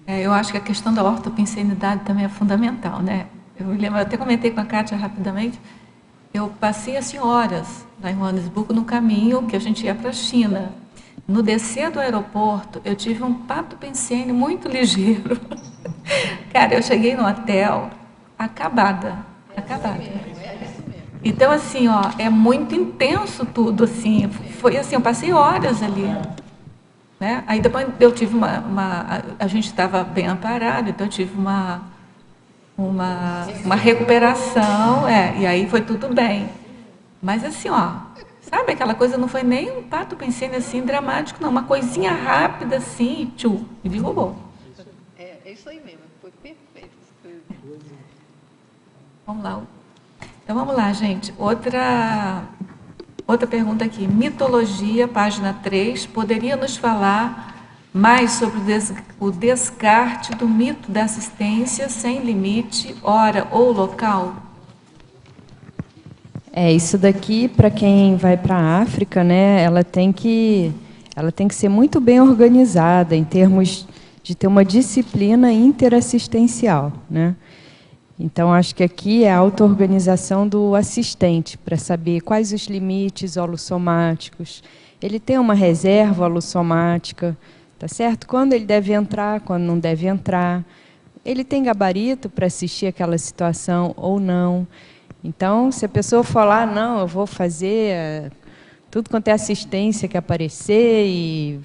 Eu acho que a questão da ortopensenidade também é fundamental, né? Eu lembro, eu até comentei com a Kátia rapidamente, eu passei assim horas lá em Joanesburgo no caminho que a gente ia para a China. No descer do aeroporto, eu tive um pato pensene muito ligeiro. Cara, eu cheguei no hotel acabada. Então, assim, ó, é muito intenso tudo, assim. Foi assim, eu passei horas ali. Né? Aí depois eu tive a gente estava bem amparado, então eu tive uma recuperação, e aí foi tudo bem. Mas assim, ó, sabe aquela coisa, não foi nem um pato pensene assim dramático, não, uma coisinha rápida assim, me derrubou. É isso aí mesmo, foi perfeito. Vamos lá. Então vamos lá, gente. Outra pergunta aqui. Mitologia, página 3. Poderia nos falar mais sobre o descarte do mito da assistência sem limite, hora ou local? Isso daqui, para quem vai para a África, né, ela tem que ser muito bem organizada em termos de ter uma disciplina interassistencial, né? Então, acho que aqui é a auto-organização do assistente, para saber quais os limites holossomáticos. Ele tem uma reserva holossomática, tá certo? Quando ele deve entrar, quando não deve entrar. Ele tem gabarito para assistir aquela situação ou não. Então, se a pessoa falar, não, eu vou fazer tudo quanto é assistência que aparecer, e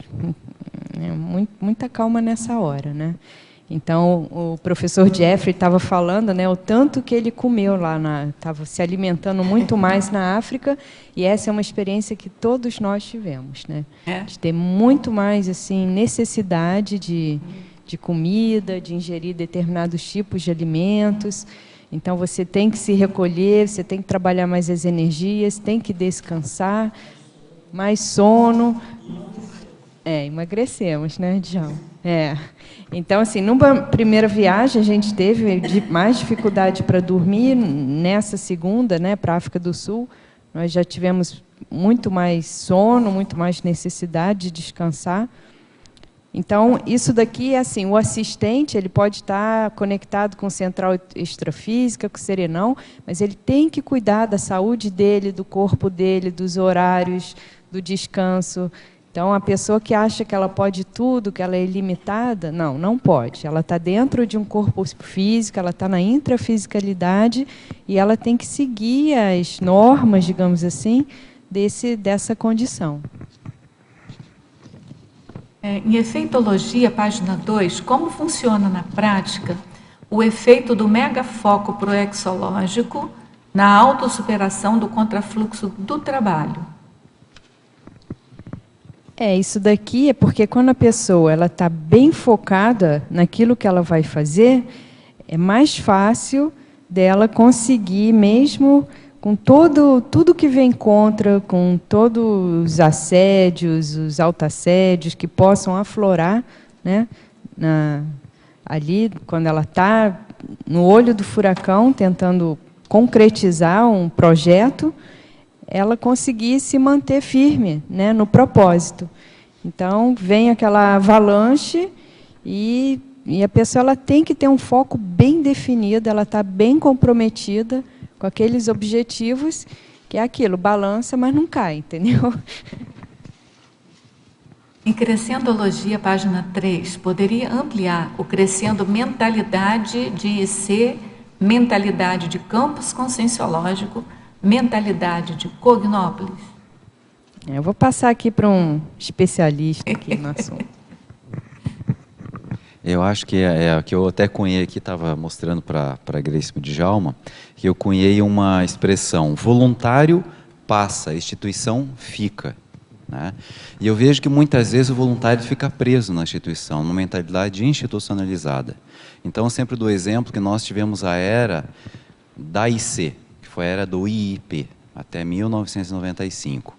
muita calma nessa hora, né? Então, o professor Jeffrey estava falando, né, o tanto que ele comeu lá, estava se alimentando muito mais na África, e essa é uma experiência que todos nós tivemos, né? De ter muito mais assim, necessidade de comida, de ingerir determinados tipos de alimentos. Então, você tem que se recolher, você tem que trabalhar mais as energias, tem que descansar, mais sono. Emagrecemos, né, Djalma? Então, assim, numa primeira viagem, a gente teve mais dificuldade para dormir. Nessa segunda, né, para a África do Sul, nós já tivemos muito mais sono, muito mais necessidade de descansar. Então, isso daqui é assim, o assistente ele pode estar conectado com central extrafísica, com o serenão, mas ele tem que cuidar da saúde dele, do corpo dele, dos horários, do descanso. Então, a pessoa que acha que ela pode tudo, que ela é ilimitada, não pode. Ela está dentro de um corpo físico, ela está na intrafisicalidade, e ela tem que seguir as normas, digamos assim, dessa condição. Em efeitologia, página 2, como funciona na prática o efeito do megafoco proexológico na autossuperação do contrafluxo do trabalho? Isso daqui é porque quando a pessoa está bem focada naquilo que ela vai fazer, é mais fácil dela conseguir, mesmo com tudo que vem contra, com todos os assédios, os autoassédios que possam aflorar, né, ali, quando ela está no olho do furacão, tentando concretizar um projeto, ela conseguir se manter firme, né, no propósito. Então, vem aquela avalanche e a pessoa ela tem que ter um foco bem definido, ela está bem comprometida com aqueles objetivos, que é aquilo, balança, mas não cai, entendeu? Em Crescendologia, página 3, poderia ampliar o crescendo mentalidade de IC, mentalidade de campus conscienciológico, mentalidade de Cognópolis? Eu vou passar aqui para um especialista aqui no assunto. Eu acho que que eu até cunhei aqui, estava mostrando para a Grace Djalma, que eu cunhei uma expressão, voluntário passa, instituição fica. Né? E eu vejo que muitas vezes o voluntário fica preso na instituição, numa mentalidade institucionalizada. Então, eu sempre dou exemplo que nós tivemos a era da IC, que foi a era do IIP, até 1995.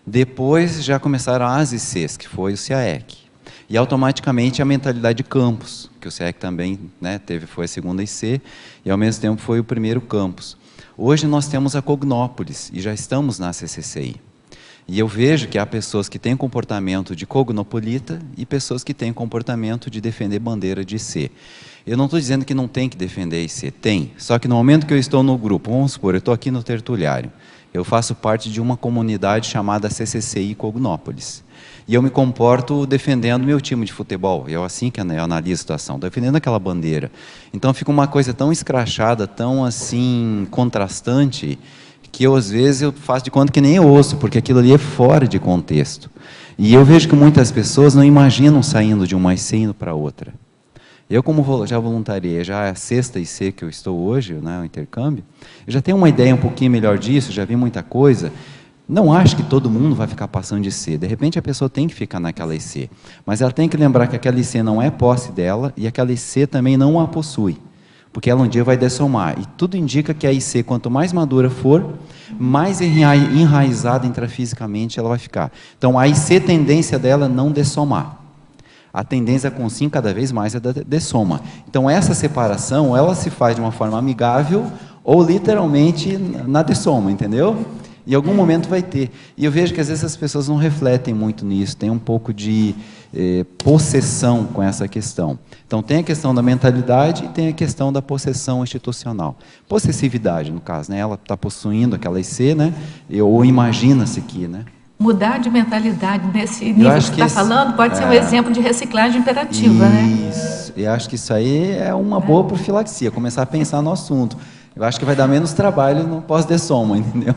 Depois já começaram as ICs, que foi o CAEC. E automaticamente a mentalidade de campus, que o CAEC também, né, foi a segunda IC, e ao mesmo tempo foi o primeiro campus. Hoje nós temos a Cognópolis, e já estamos na CCCI. E eu vejo que há pessoas que têm comportamento de cognopolita e pessoas que têm comportamento de defender bandeira de IC. Eu não estou dizendo que não tem que defender IC, tem. Só que no momento que eu estou no grupo, vamos supor, eu estou aqui no tertuliário, eu faço parte de uma comunidade chamada CCCI Cognópolis. E eu me comporto defendendo meu time de futebol. É assim que eu analiso a situação, defendendo aquela bandeira. Então fica uma coisa tão escrachada, tão assim, contrastante, que eu, às vezes, eu faço de conta que nem eu ouço, porque aquilo ali é fora de contexto. E eu vejo que muitas pessoas não imaginam saindo de uma IC indo para outra. Eu, como já voluntariei, já é a sexta IC que eu estou hoje, né, o intercâmbio, eu já tenho uma ideia um pouquinho melhor disso, já vi muita coisa. Não acho que todo mundo vai ficar passando de IC. De repente, a pessoa tem que ficar naquela IC. Mas ela tem que lembrar que aquela IC não é posse dela e aquela IC também não a possui. Porque ela um dia vai dessomar. E tudo indica que a IC, quanto mais madura for, mais enraizada intrafisicamente ela vai ficar. Então, a IC, tendência dela é não dessomar. A tendência com sim cada vez mais é da dessoma. Então, essa separação, ela se faz de uma forma amigável ou literalmente nada é soma, entendeu? Em algum momento vai ter. E eu vejo que às vezes as pessoas não refletem muito nisso, tem um pouco de possessão com essa questão. Então tem a questão da mentalidade e tem a questão da possessão institucional. Possessividade, no caso, né? Ela está possuindo aquela IC, né? Ou imagina-se que, né? Mudar de mentalidade nesse nível que você está falando pode ser um exemplo de reciclagem imperativa, né? Isso. Eu acho que isso aí é uma boa profilaxia, começar a pensar no assunto. Eu acho que vai dar menos trabalho no pós-dessoma, entendeu?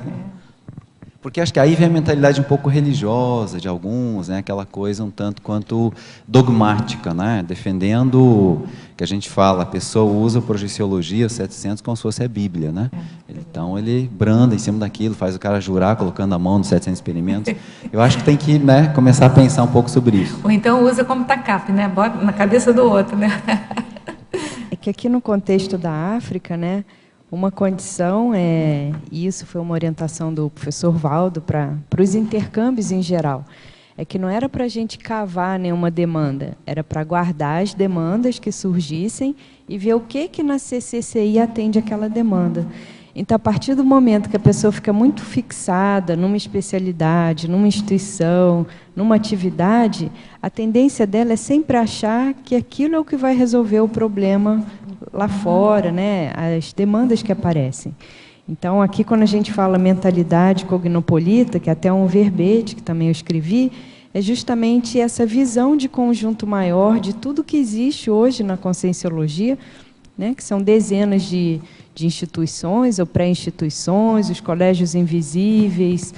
Porque acho que aí vem a mentalidade um pouco religiosa de alguns, né? Aquela coisa um tanto quanto dogmática, né? Defendendo, que a gente fala, a pessoa usa a projeciologia 700 como se fosse a Bíblia, né? Então ele branda em cima daquilo, faz o cara jurar colocando a mão nos 700 experimentos. Eu acho que tem que, né, começar a pensar um pouco sobre isso. Ou então usa como tacape, né? Bota na cabeça do outro, né? É que aqui no contexto da África, né? Uma condição, e isso foi uma orientação do professor Valdo para os intercâmbios em geral, é que não era para a gente cavar nenhuma demanda, era para guardar as demandas que surgissem e ver o que na CCCI atende aquela demanda. Então, a partir do momento que a pessoa fica muito fixada numa especialidade, numa instituição, numa atividade, a tendência dela é sempre achar que aquilo é o que vai resolver o problema lá fora, né? As demandas que aparecem. Então, aqui, quando a gente fala mentalidade cognopolita, que é até um verbete que também eu escrevi, é justamente essa visão de conjunto maior de tudo que existe hoje na conscienciologia, né? Que são dezenas de instituições ou pré-instituições, os colégios invisíveis,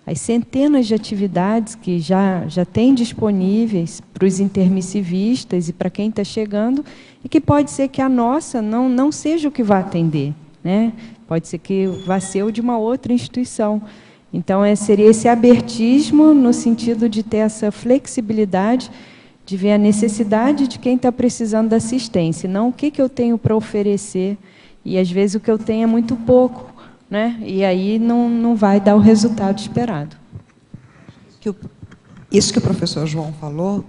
as centenas de atividades que já tem disponíveis para os intermissivistas e para quem está chegando, e que pode ser que a nossa não seja o que vai atender, né? Pode ser que vá ser o de uma outra instituição. Então, seria esse abertismo no sentido de ter essa flexibilidade, de ver a necessidade de quem está precisando da assistência, não o que eu tenho para oferecer, e às vezes o que eu tenho é muito pouco, né? E aí não vai dar o resultado esperado. Isso que o professor João falou,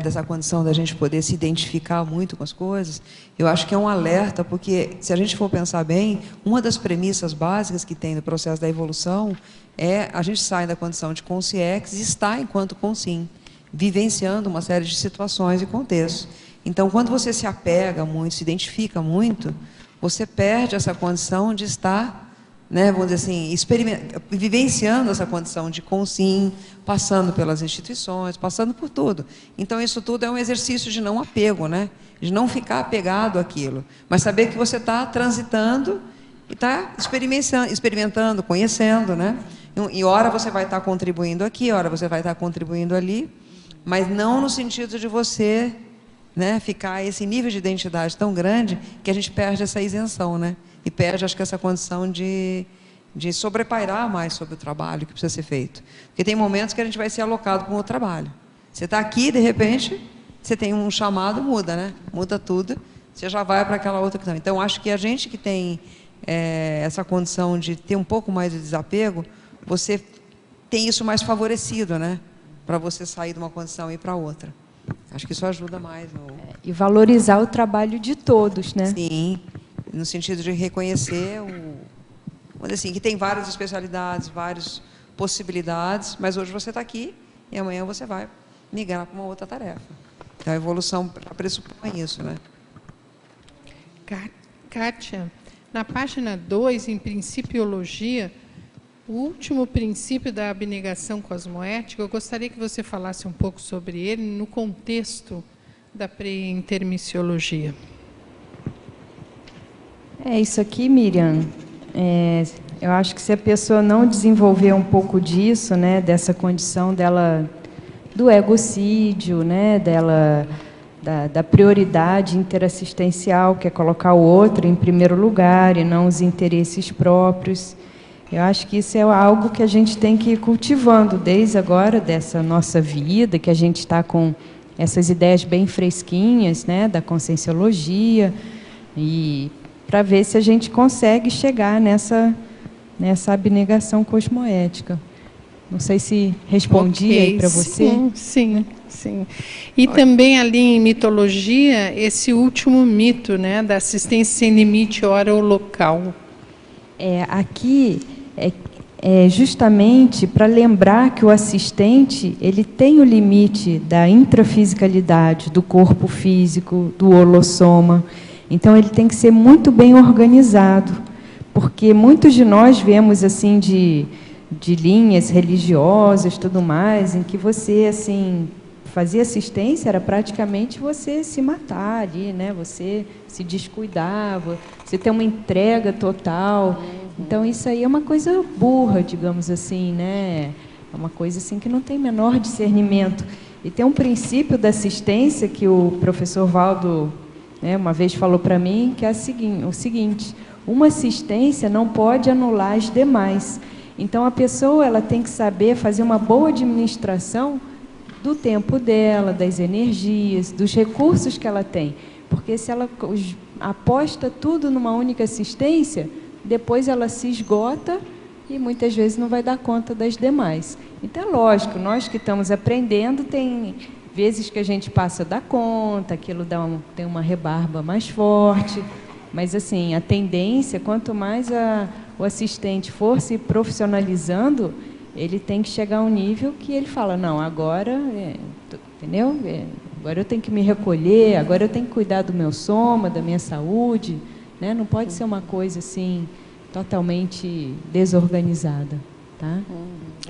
dessa condição da gente poder se identificar muito com as coisas, eu acho que é um alerta, porque, se a gente for pensar bem, uma das premissas básicas que tem no processo da evolução é a gente sai da condição de consciex e está enquanto consim, vivenciando uma série de situações e contextos. Então, quando você se apega muito, se identifica muito, você perde essa condição de estar, né, vamos dizer assim, vivenciando essa condição de consim, passando pelas instituições, passando por tudo. Então, isso tudo é um exercício de não apego, né? De não ficar apegado àquilo, mas saber que você está transitando e está experimentando, conhecendo, né? E hora você vai estar contribuindo aqui, hora você vai estar contribuindo ali, mas não no sentido de você, né, ficar esse nível de identidade tão grande que a gente perde essa isenção, né? E perde, acho que, essa condição de sobrepairar mais sobre o trabalho que precisa ser feito. Porque tem momentos que a gente vai ser alocado para um outro trabalho. Você está aqui, de repente, você tem um chamado, muda, né? Muda tudo, você já vai para aquela outra questão. Então, acho que a gente que tem essa condição de ter um pouco mais de desapego, você tem isso mais favorecido, né? Para você sair de uma condição e ir para outra. Acho que isso ajuda mais. E valorizar o trabalho de todos, né? Sim, no sentido de reconhecer vamos dizer assim, que tem várias especialidades, várias possibilidades, mas hoje você está aqui e amanhã você vai migrar para uma outra tarefa. Então, a evolução pressupõe isso, né? Kátia, na página 2, em Principiologia, o último princípio da abnegação cosmoética, eu gostaria que você falasse um pouco sobre ele no contexto da pré-intermissiologia. Isso aqui, Miriam, eu acho que se a pessoa não desenvolver um pouco disso, né, dessa condição dela, do egocídio, né, dela, da prioridade interassistencial, que é colocar o outro em primeiro lugar e não os interesses próprios, eu acho que isso é algo que a gente tem que ir cultivando desde agora, dessa nossa vida, que a gente está com essas ideias bem fresquinhas, né, da conscienciologia, e para ver se a gente consegue chegar nessa abnegação cosmoética. Não sei se respondi aí para você. Sim. E também ali em mitologia, esse último mito, né, da assistência sem limite, hora ou local. Aqui é justamente para lembrar que o assistente ele tem o limite da intrafisicalidade, do corpo físico, do holossoma. Então, ele tem que ser muito bem organizado, porque muitos de nós viemos assim de linhas religiosas, tudo mais, em que você assim fazia assistência era praticamente você se matar ali, né? Você se descuidava, você tem uma entrega total. Então isso aí é uma coisa burra, digamos assim, né? É uma coisa assim que não tem menor discernimento. E tem um princípio da assistência que o professor Valdo, né, uma vez falou para mim, que é o seguinte: uma assistência não pode anular as demais. Então a pessoa ela tem que saber fazer uma boa administração do tempo dela, das energias, dos recursos que ela tem. Porque se ela aposta tudo numa única assistência, depois ela se esgota e muitas vezes não vai dar conta das demais. Então, é lógico, nós que estamos aprendendo, tem vezes que a gente passa da conta, aquilo tem uma rebarba mais forte, mas assim, a tendência, quanto mais o assistente for se profissionalizando, ele tem que chegar a um nível que ele fala, não, agora, entendeu? Agora eu tenho que me recolher, agora eu tenho que cuidar do meu soma, da minha saúde, né? Não pode ser uma coisa assim, totalmente desorganizada. Tá?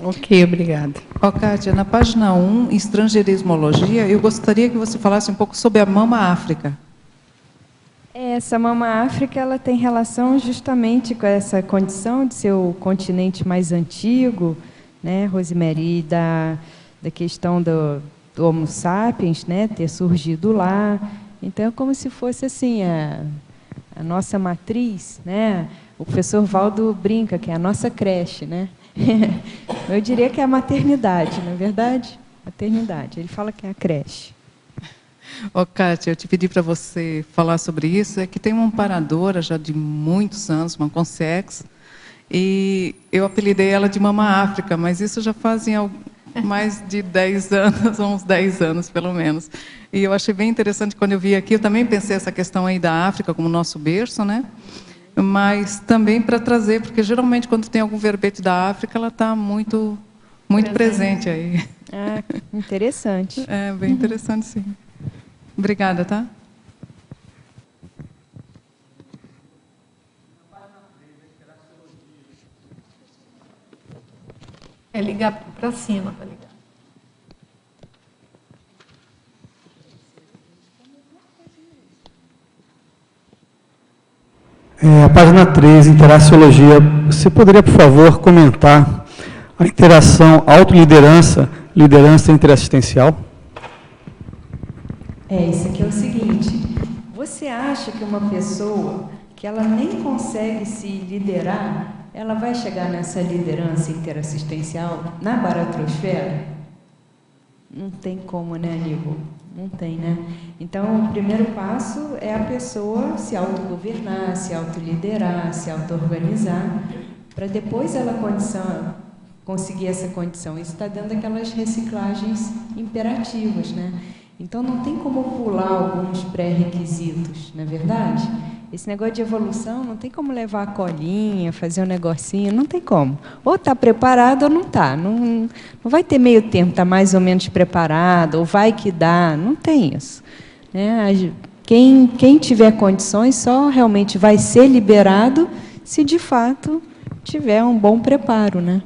Ok, obrigada. Kátia, na página 1, estrangeirismologia, eu gostaria que você falasse um pouco sobre a Mama África. Essa Mama África ela tem relação justamente com essa condição de ser o continente mais antigo, né, Rosemary, da questão do Homo sapiens, né, ter surgido lá. Então, é como se fosse assim, a nossa matriz, né? O professor Valdo brinca que é a nossa creche, né? Eu diria que é a maternidade, não é verdade? Maternidade. Ele fala que é a creche. Kátia, eu te pedi para você falar sobre isso. É que tem uma amparadora já de muitos anos, uma consex, e eu apelidei ela de Mama África, mas isso já fazem mais de 10 anos, uns 10 anos pelo menos. E eu achei bem interessante quando eu vi aqui, eu também pensei essa questão aí da África como nosso berço, né? Mas também para trazer, porque geralmente quando tem algum verbete da África, ela está muito presente aí. Ah, interessante. É, bem interessante, sim. Obrigada, tá? É ligar para cima, para ligar. A página 3, Interaciologia. Você poderia, por favor, comentar a interação autoliderança, liderança interassistencial? Isso aqui é o seguinte: você acha que uma pessoa que ela nem consegue se liderar, ela vai chegar nessa liderança interassistencial na baratrosfera? Não tem como, né, Aníbal? Não tem, né? Então, o primeiro passo é a pessoa se autogovernar, se autoliderar, se auto-organizar, para depois ela conseguir essa condição. Isso está dentro daquelas reciclagens imperativas, né? Então, não tem como pular alguns pré-requisitos, não é verdade? Esse negócio de evolução não tem como levar a colinha, fazer um negocinho, não tem como. Ou está preparado ou não está. Não vai ter meio tempo, está mais ou menos preparado, ou vai que dá, não tem isso. Né? Quem tiver condições só realmente vai ser liberado se, de fato, tiver um bom preparo, né?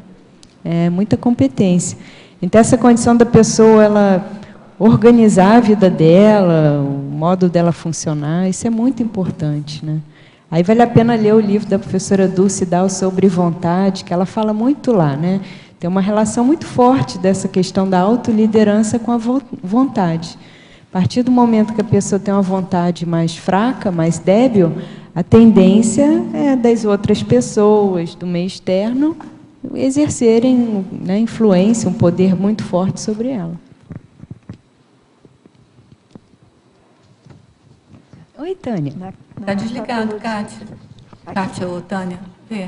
Muita competência. Então, essa condição da pessoa, ela organizar a vida dela, o modo dela funcionar, isso é muito importante, né? Aí vale a pena ler o livro da professora Dulce Dal sobre vontade, que ela fala muito lá, né? Tem uma relação muito forte dessa questão da autoliderança com a vontade. A partir do momento que a pessoa tem uma vontade mais fraca, mais débil, a tendência é das outras pessoas, do meio externo, exercerem, né, influência, um poder muito forte sobre ela. Oi, Tânia. Está desligado, Kátia. Kátia ou Tânia? Vê.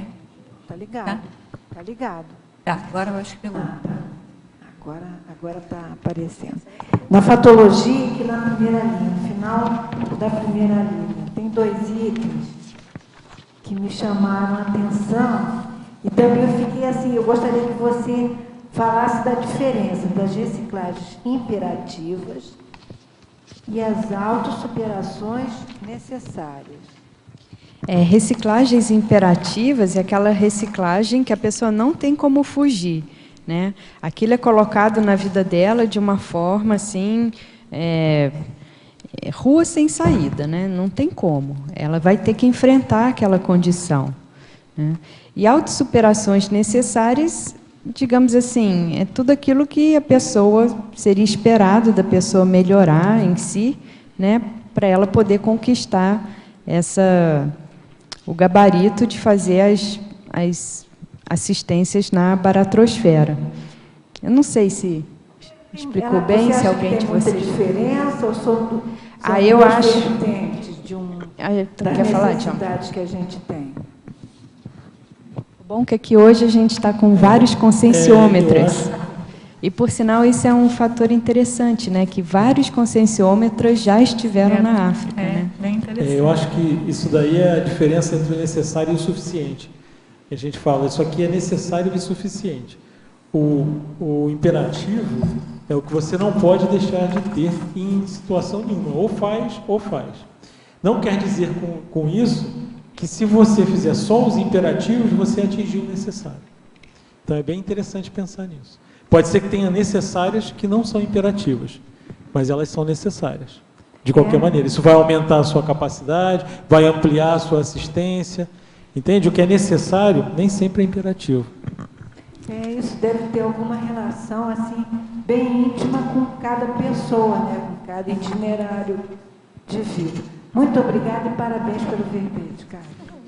Está ligado. Está ligado. Agora eu acho que pegou. Agora está aparecendo. Na fatologia, que na primeira linha, no final da primeira linha, tem 2 itens que me chamaram a atenção. E também eu fiquei assim, eu gostaria que você falasse da diferença das reciclagens imperativas e as autossuperações necessárias. Reciclagens imperativas é aquela reciclagem que a pessoa não tem como fugir, né? Aquilo é colocado na vida dela de uma forma assim, rua sem saída, né? Não tem como. Ela vai ter que enfrentar aquela condição, né? E autossuperações necessárias, digamos assim, é tudo aquilo que a pessoa seria esperado da pessoa melhorar em si, né? Para ela poder conquistar o gabarito de fazer as assistências na baratrosfera. Eu não sei se explicou bem, se alguém de vocês... Tem muita diferença ou são eu acho... vertentes das necessidades que a gente tem? O bom é que hoje a gente está com vários conscienciômetros. E, por sinal, isso é um fator interessante, né? Que vários conscienciômetros já estiveram na África. Né? Bem interessante. Eu acho que isso daí é a diferença entre o necessário e o suficiente. A gente fala, isso aqui é necessário e suficiente. O imperativo é o que você não pode deixar de ter em situação nenhuma. Ou faz, ou faz. Não quer dizer com isso que se você fizer só os imperativos, você atingiu o necessário. Então é bem interessante pensar nisso. Pode ser que tenha necessárias que não são imperativas, mas elas são necessárias, de qualquer maneira. Isso vai aumentar a sua capacidade, vai ampliar a sua assistência. Entende? O que é necessário nem sempre é imperativo. Isso deve ter alguma relação assim, bem íntima com cada pessoa, né? Com cada itinerário de vida. Muito obrigada e parabéns pelo verbete, cara.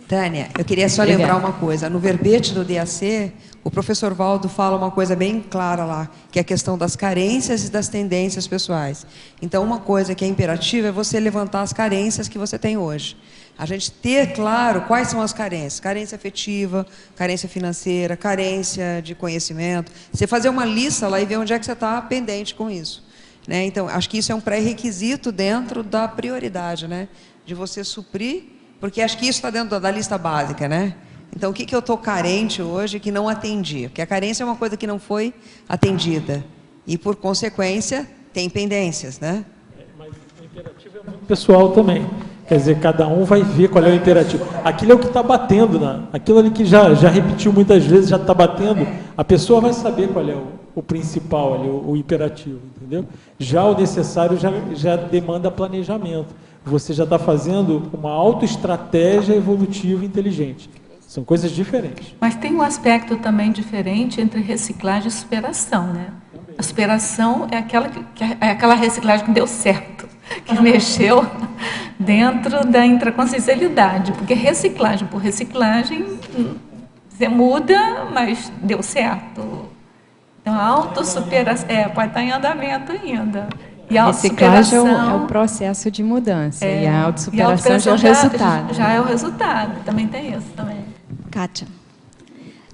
Tânia, eu queria só lembrar uma coisa. No verbete do DAC, o professor Valdo fala uma coisa bem clara lá, que é a questão das carências e das tendências pessoais. Então, uma coisa que é imperativa é você levantar as carências que você tem hoje. A gente ter claro quais são as carências. Carência afetiva, carência financeira, carência de conhecimento. Você fazer uma lista lá e ver onde é que você está pendente com isso. Né? Então, acho que isso é um pré-requisito dentro da prioridade, né? De você suprir, porque acho que isso está dentro da lista básica, né? Então, o que eu estou carente hoje que não atendi? Porque a carência é uma coisa que não foi atendida. E, por consequência, tem pendências, né? Mas o imperativo é muito pessoal também. Quer dizer, cada um vai ver qual é o imperativo. Aquilo é o que está batendo, aquilo ali que já repetiu muitas vezes, já está batendo, a pessoa vai saber qual é o principal, ali, o imperativo, entendeu? Já o necessário já demanda planejamento. Você já está fazendo uma autoestratégia evolutiva inteligente. São coisas diferentes. Mas tem um aspecto também diferente entre reciclagem e superação, né? A superação é aquela reciclagem que deu certo, que mexeu dentro da intraconsciencialidade, porque reciclagem por reciclagem, você muda, mas deu certo. Então, a autossuperação pode estar em andamento ainda. E a reciclagem é o processo de mudança, e a autossuperação já é o resultado. Já é o resultado, também tem isso também. Kátia,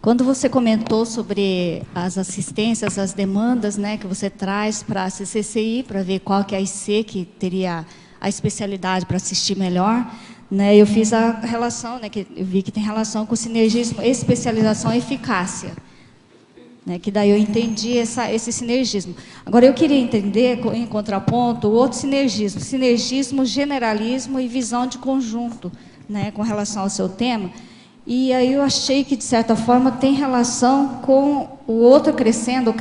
quando você comentou sobre as assistências, as demandas, né, que você traz para a CCCI, para ver qual que é a IC que teria a especialidade para assistir melhor, né, eu fiz a relação, né, que eu vi que tem relação com o sinergismo, especialização e eficácia. Né, que daí eu entendi esse sinergismo. Agora, eu queria entender, em contraponto, o outro sinergismo. Sinergismo, generalismo e visão de conjunto, né, com relação ao seu tema. E aí eu achei que, de certa forma, tem relação com o outro crescendo,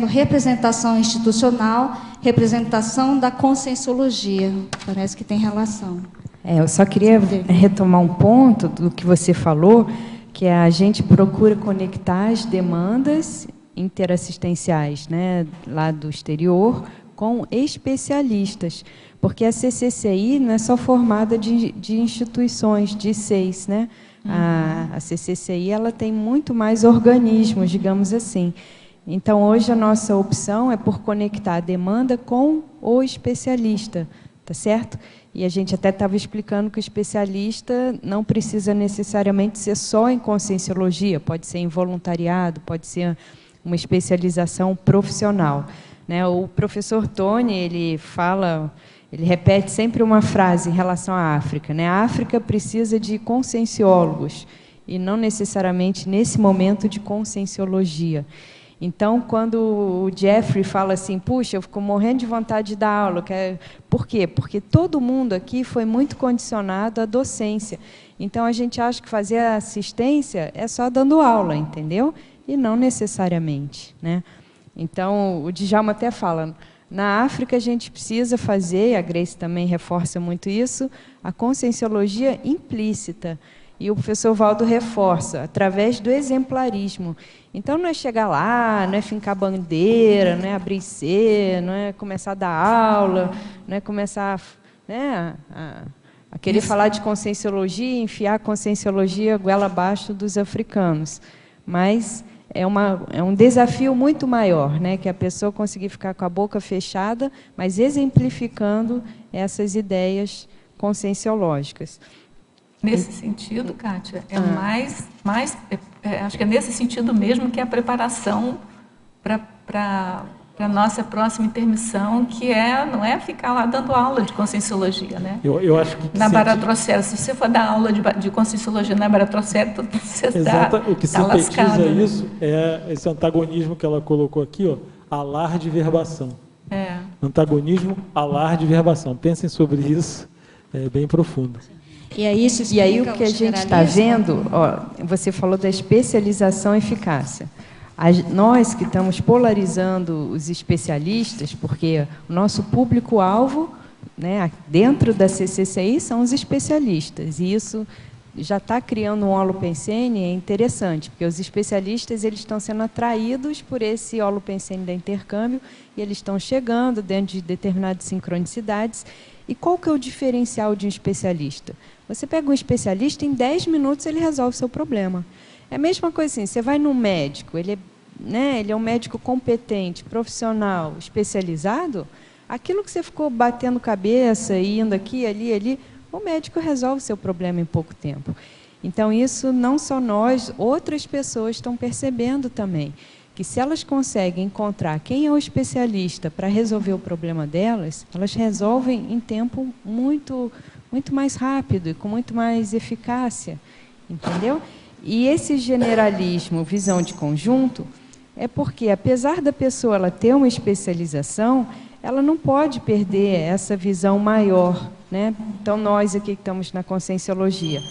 representação institucional, representação da conscienciologia. Parece que tem relação. Eu só queria retomar um ponto do que você falou, que a gente procura conectar as demandas interassistenciais, né, lá do exterior, com especialistas, porque a CCCI não é só formada de instituições, de 6, né? A CCCI ela tem muito mais organismos, digamos assim. Então, hoje a nossa opção é por conectar a demanda com o especialista, tá certo? E a gente até estava explicando que o especialista não precisa necessariamente ser só em conscienciologia, pode ser em voluntariado, pode ser uma especialização profissional, né? O professor Tony, ele repete sempre uma frase em relação à África, né? A África precisa de conscienciólogos, e não necessariamente, nesse momento, de conscienciologia. Então, quando o Jeffrey fala assim, puxa, eu fico morrendo de vontade de dar aula, por quê? Porque todo mundo aqui foi muito condicionado à docência. Então, a gente acha que fazer assistência é só dando aula, entendeu? E não necessariamente, né? Então, o Djalma até fala, na África a gente precisa fazer, a Grace também reforça muito isso, a conscienciologia implícita. E o professor Valdo reforça, através do exemplarismo. Então, não é chegar lá, não é fincar bandeira, não é abrir C, não é começar a dar aula, não é começar, né, a querer falar de conscienciologia e enfiar a conscienciologia goela abaixo dos africanos. Mas é um desafio muito maior, né, que a pessoa conseguir ficar com a boca fechada, mas exemplificando essas ideias conscienciológicas. Nesse sentido, Kátia, acho que é nesse sentido mesmo que é a preparação para a nossa próxima intermissão, que não é ficar lá dando aula de conscienciologia, né? Eu acho que na Baratrocera, se você for dar aula de conscienciologia na Baratrocera, você está lascado. O que sintetiza isso é esse antagonismo que ela colocou aqui, ó, alarde e verbação. Antagonismo, alarde e verbação. Pensem sobre isso, é bem profundo. E aí o que a gente está vendo, ó, você falou da especialização e eficácia. Nós que estamos polarizando os especialistas, porque o nosso público-alvo, né, dentro da CCCI são os especialistas, e isso já está criando um holopensene, é interessante, porque os especialistas eles estão sendo atraídos por esse holopensene da intercâmbio, e eles estão chegando dentro de determinadas sincronicidades. E qual que é o diferencial de um especialista? Você pega um especialista, em 10 minutos ele resolve o seu problema. É a mesma coisa assim, você vai num médico, ele é um médico competente, profissional, especializado, aquilo que você ficou batendo cabeça, indo aqui, ali, o médico resolve o seu problema em pouco tempo. Então, isso não só nós, outras pessoas estão percebendo também, que se elas conseguem encontrar quem é o especialista para resolver o problema delas, elas resolvem em tempo muito mais rápido e com muito mais eficácia, entendeu? E esse generalismo, visão de conjunto, é porque, apesar da pessoa ela ter uma especialização, ela não pode perder essa visão maior, né? Então, nós aqui que estamos na conscienciologia,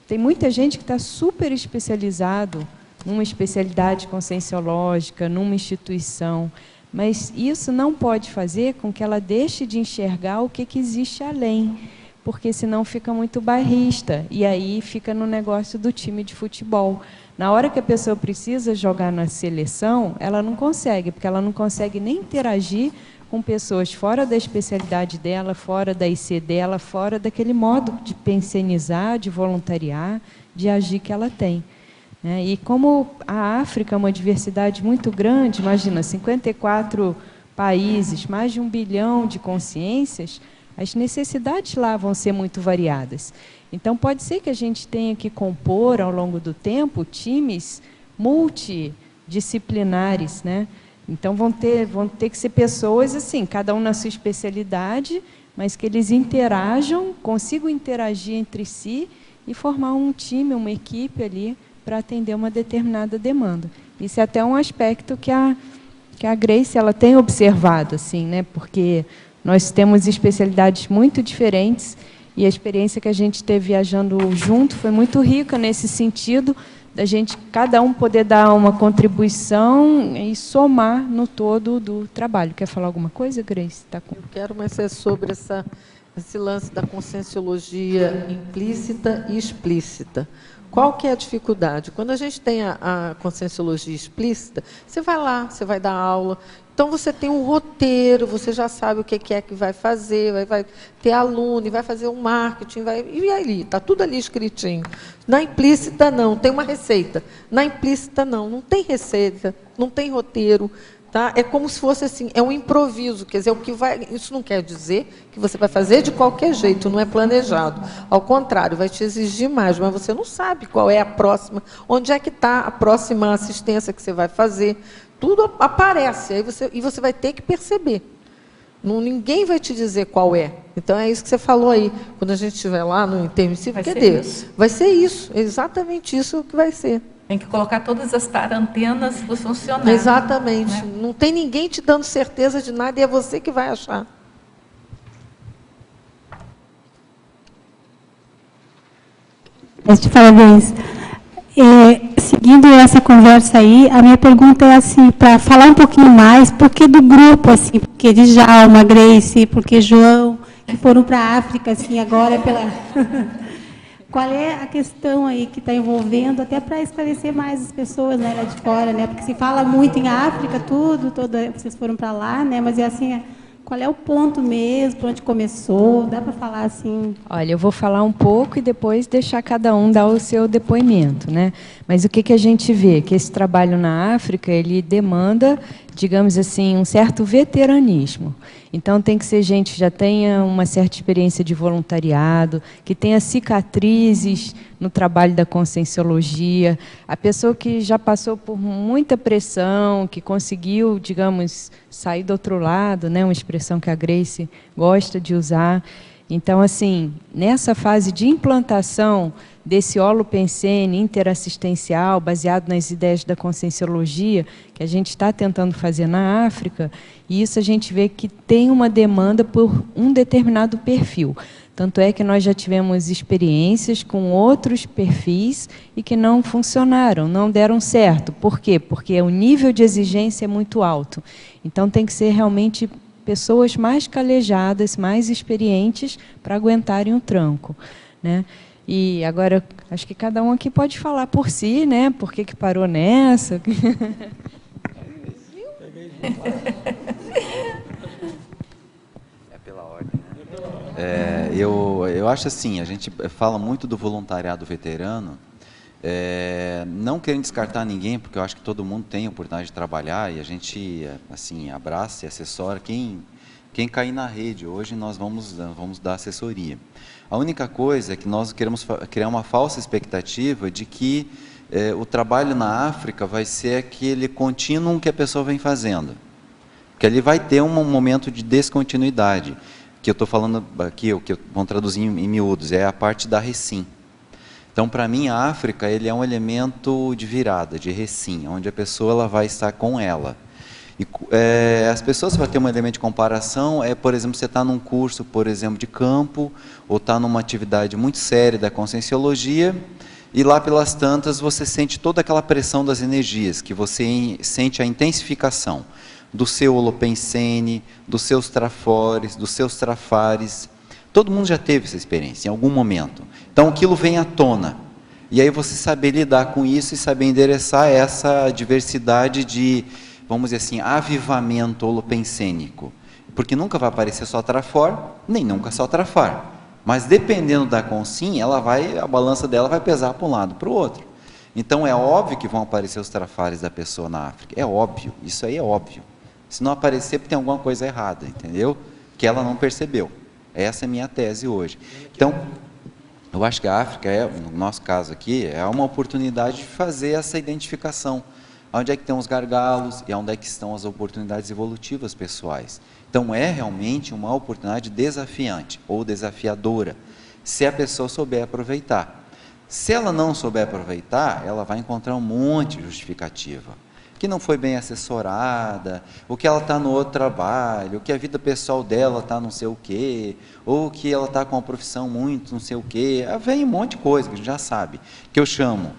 tem muita gente que está super especializado numa especialidade conscienciológica, numa instituição, mas isso não pode fazer com que ela deixe de enxergar o que existe além, porque senão fica muito bairrista, e aí fica no negócio do time de futebol. Na hora que a pessoa precisa jogar na seleção, ela não consegue, porque ela não consegue nem interagir com pessoas fora da especialidade dela, fora da IC dela, fora daquele modo de pensionizar, de voluntariar, de agir que ela tem. E como a África é uma diversidade muito grande, imagina, 54 países, mais de 1 bilhão de consciências, as necessidades lá vão ser muito variadas. Então, pode ser que a gente tenha que compor, ao longo do tempo, times multidisciplinares, né? Então, vão ter que ser pessoas, assim, cada um na sua especialidade, mas que eles interajam, consigam interagir entre si e formar um time, uma equipe ali, para atender uma determinada demanda. Isso é até um aspecto que a Grace ela tem observado, assim, né? Porque nós temos especialidades muito diferentes e a experiência que a gente teve viajando junto foi muito rica nesse sentido, da gente, cada um poder dar uma contribuição e somar no todo do trabalho. Quer falar alguma coisa, Grace? Eu quero, mas é sobre esse lance da conscienciologia implícita e explícita. Qual que é a dificuldade? Quando a gente tem a conscienciologia explícita, você vai lá, você vai dar aula, então você tem um roteiro, você já sabe o que é que vai fazer, vai ter aluno, e vai fazer um marketing, e ali, está tudo ali escritinho. Na implícita, não, tem uma receita. Na implícita, não tem receita, não tem roteiro. Tá? É como se fosse assim, é um improviso, quer dizer, isso não quer dizer que você vai fazer de qualquer jeito, não é planejado. Ao contrário, vai te exigir mais, mas você não sabe qual é a próxima, onde é que está a próxima assistência que você vai fazer. Tudo aparece, aí você vai ter que perceber. Ninguém vai te dizer qual é. Então, é isso que você falou aí. Quando a gente estiver lá no intermissivo, vai ser isso, exatamente isso que vai ser. Tem que colocar todas as antenas funcionando. Exatamente. Né? Não tem ninguém te dando certeza de nada e é você que vai achar. Parabéns. Seguindo essa conversa aí, a minha pergunta é assim, para falar um pouquinho mais, por que do grupo, assim, porque de Djalma, Grace, porque João, que foram para a África, assim, agora pela... Qual é a questão aí que está envolvendo, até para esclarecer mais as pessoas, né, lá de fora, né? Porque se fala muito em África, vocês foram para lá, né? Mas é assim, qual é o ponto mesmo, para onde começou? Dá para falar assim? Olha, eu vou falar um pouco e depois deixar cada um dar o seu depoimento, né? Mas o que a gente vê? Que esse trabalho na África, ele demanda, digamos assim, um certo veteranismo. Então, tem que ser gente que já tenha uma certa experiência de voluntariado, que tenha cicatrizes no trabalho da conscienciologia, a pessoa que já passou por muita pressão, que conseguiu, digamos, sair do outro lado, né? Uma expressão que a Grace gosta de usar. Então, assim, nessa fase de implantação desse holopensene interassistencial, baseado nas ideias da conscienciologia, que a gente está tentando fazer na África, e isso a gente vê que tem uma demanda por um determinado perfil. Tanto é que nós já tivemos experiências com outros perfis e que não funcionaram, não deram certo. Por quê? Porque o nível de exigência é muito alto. Então, tem que ser realmente pessoas mais calejadas, mais experientes para aguentarem o tranco, né? E agora, acho que cada um aqui pode falar por si, né? Por que parou nessa? É pela ordem, né? Eu acho assim, a gente fala muito do voluntariado veterano, não querendo descartar ninguém, porque eu acho que todo mundo tem a oportunidade de trabalhar e a gente assim abraça e assessora quem cair na rede. Hoje nós vamos dar assessoria. A única coisa é que nós queremos criar uma falsa expectativa de que o trabalho na África vai ser aquele contínuo que a pessoa vem fazendo. Porque ali vai ter um momento de descontinuidade, que eu estou falando aqui, o que vamos traduzir em miúdos, é a parte da recim. Então, para mim, a África ele é um elemento de virada, de recim, onde a pessoa ela vai estar com ela. E, as pessoas vão ter um elemento de comparação, por exemplo, você está num curso, por exemplo, de campo, ou está numa atividade muito séria da conscienciologia, e lá pelas tantas você sente toda aquela pressão das energias, que você sente a intensificação do seu holopensene, dos seus trafores, dos seus trafares. Todo mundo já teve essa experiência em algum momento. Então aquilo vem à tona. E aí você saber lidar com isso e saber endereçar essa diversidade de, vamos dizer assim, avivamento holopensênico. Porque nunca vai aparecer só trafor, nem nunca só trafar. Mas dependendo da consciência, a balança dela vai pesar para um lado para o outro. Então é óbvio que vão aparecer os trafares da pessoa na África. É óbvio, isso aí é óbvio. Se não aparecer, porque tem alguma coisa errada, entendeu? Que ela não percebeu. Essa é a minha tese hoje. Então, eu acho que a África, no nosso caso aqui, é uma oportunidade de fazer essa identificação. Onde é que estão os gargalos e onde é que estão as oportunidades evolutivas pessoais. Então, é realmente uma oportunidade desafiante ou desafiadora, se a pessoa souber aproveitar. Se ela não souber aproveitar, ela vai encontrar um monte de justificativa. Que não foi bem assessorada, ou que ela está no outro trabalho, ou que a vida pessoal dela está não sei o quê, ou que ela está com uma profissão muito não sei o quê. Vem um monte de coisa que a gente já sabe, que eu chamo.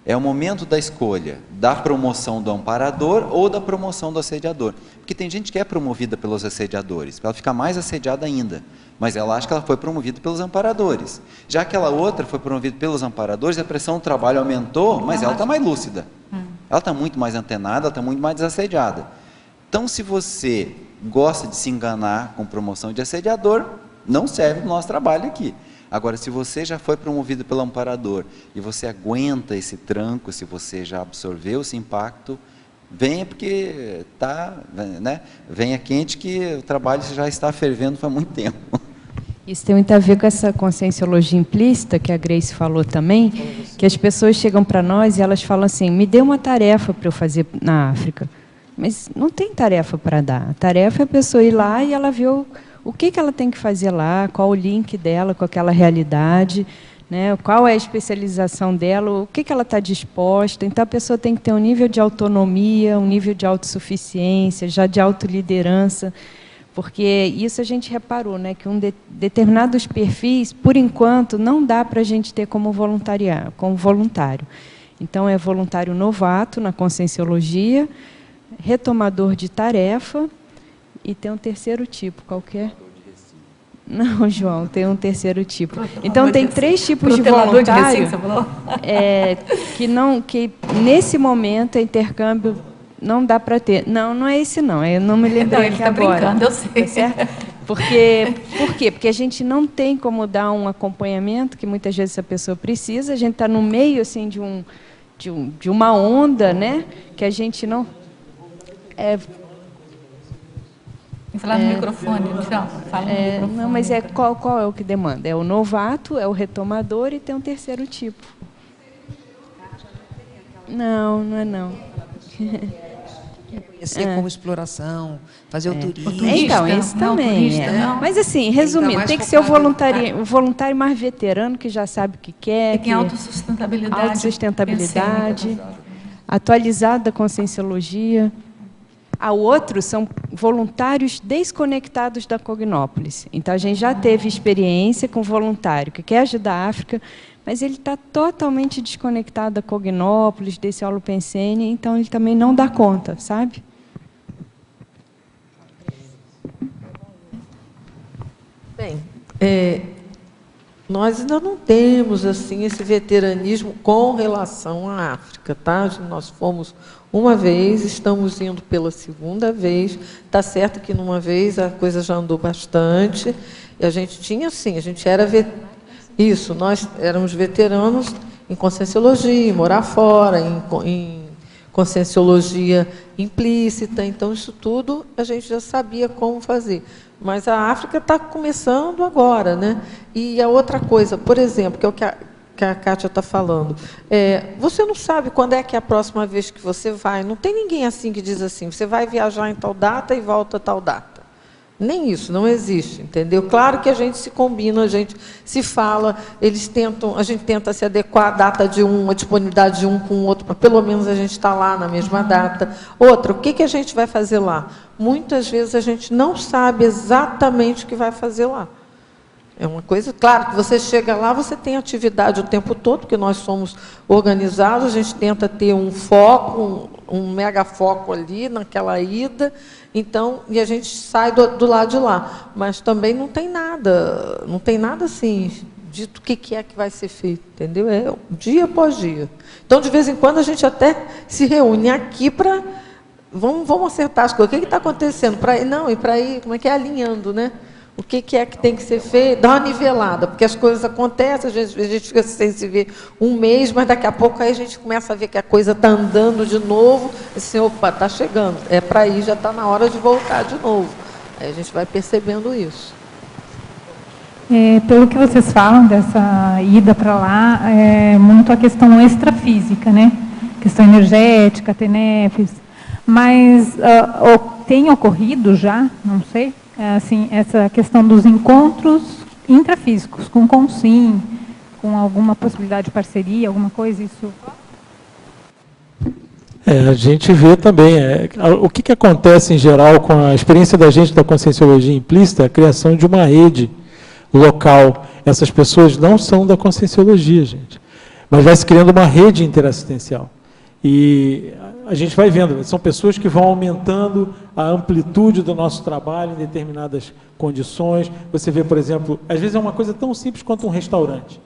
É o momento da escolha da promoção do amparador ou da promoção do assediador. Porque tem gente que é promovida pelos assediadores, ela fica mais assediada ainda, mas ela acha que ela foi promovida pelos amparadores. Já aquela outra foi promovida pelos amparadores, a pressão do trabalho aumentou, mas ela está mais lúcida. Ela está muito mais antenada, ela está muito mais desassediada. Então, se você gosta de se enganar com promoção de assediador, não serve para o nosso trabalho aqui. Agora, se você já foi promovido pelo amparador e você aguenta esse tranco, se você já absorveu esse impacto, venha porque tá, né? Venha quente que o trabalho já está fervendo faz muito tempo. Isso tem muito a ver com essa conscienciologia implícita, que a Grace falou também, que as pessoas chegam para nós e elas falam assim, me dê uma tarefa para eu fazer na África. Mas não tem tarefa para dar. A tarefa é a pessoa ir lá e ela ver o que ela tem que fazer lá, qual o link dela com aquela realidade, né? Qual é a especialização dela, o que ela está disposta. Então, a pessoa tem que ter um nível de autonomia, um nível de autossuficiência, já de autoliderança, porque isso a gente reparou, né, que determinados perfis, por enquanto, não dá para a gente ter como voluntário. Então, é voluntário novato na conscienciologia, retomador de tarefa, e tem um terceiro tipo, qualquer. Não, João, tem um terceiro tipo. Então, tem 3 tipos de voluntário que, nesse momento, é intercâmbio. Não dá para ter. Não, não é esse não. Eu não me lembrei aqui agora. Brincando, eu sei. Tá certo? Por quê? Porque a gente não tem como dar um acompanhamento que muitas vezes a pessoa precisa. A gente está no meio assim de uma onda, né? Que a gente não. Tem que falar no microfone, João. Fala no microfone. Não, mas qual é o que demanda? É o novato, é o retomador e tem um terceiro tipo. Não, não é não. Conhecer como exploração, fazer o turismo. Então, esse também. Mas, assim, resumindo, tem que ser o voluntário mais veterano, que já sabe o que quer. Tem autossustentabilidade. Atualizado da conscienciologia. Outros são voluntários desconectados da Cognópolis. Então, a gente já teve experiência com voluntário que quer ajudar a África, mas ele está totalmente desconectado da Cognópolis, desse Holopensene, então ele também não dá conta, sabe? Bem, nós ainda não temos assim esse veteranismo com relação à África, tá? Nós fomos uma vez, estamos indo pela segunda vez. Está certo que numa vez a coisa já andou bastante, e a gente tinha assim, a gente era isso, nós éramos veteranos em conscienciologia, em morar fora, em conscienciologia implícita, então isso tudo a gente já sabia como fazer. Mas a África está começando agora, né? E a outra coisa, por exemplo, que é o que a Kátia está falando, você não sabe quando é que é a próxima vez que você vai, não tem ninguém assim que diz assim, você vai viajar em tal data e volta a tal data. Nem isso, não existe, entendeu? Claro que a gente se combina, a gente se fala, a gente tenta se adequar à data de a disponibilidade de um com o outro, para pelo menos a gente estar lá na mesma data. Outra, o que a gente vai fazer lá? Muitas vezes a gente não sabe exatamente o que vai fazer lá. É uma coisa, claro, que você chega lá, você tem atividade o tempo todo, porque nós somos organizados, a gente tenta ter um foco, um mega foco ali naquela ida, então, e a gente sai do lado de lá. Mas também não tem nada assim, dito o que é que vai ser feito, entendeu? É dia após dia. Então, de vez em quando, a gente até se reúne aqui para... Vamos acertar as coisas. O que está acontecendo? E para ir, como é que é? Alinhando, né? O que é que tem que ser feito? Dá uma nivelada, porque as coisas acontecem, a gente fica sem se ver um mês, mas daqui a pouco aí a gente começa a ver que a coisa está andando de novo, assim, opa, está chegando, é para ir, já está na hora de voltar de novo. Aí a gente vai percebendo isso. Pelo que vocês falam dessa ida para lá, é muito a questão extrafísica, né? Questão energética, TENEPs, mas tem ocorrido já, não sei, assim, essa questão dos encontros intrafísicos, com Consim, com alguma possibilidade de parceria, alguma coisa, isso? A gente vê também, o que acontece em geral com a experiência da gente da conscienciologia implícita, a criação de uma rede local. Essas pessoas não são da conscienciologia, gente, mas vai se criando uma rede interassistencial. E a gente vai vendo, são pessoas que vão aumentando a amplitude do nosso trabalho em determinadas condições. Você vê, por exemplo, às vezes é uma coisa tão simples quanto um restaurante.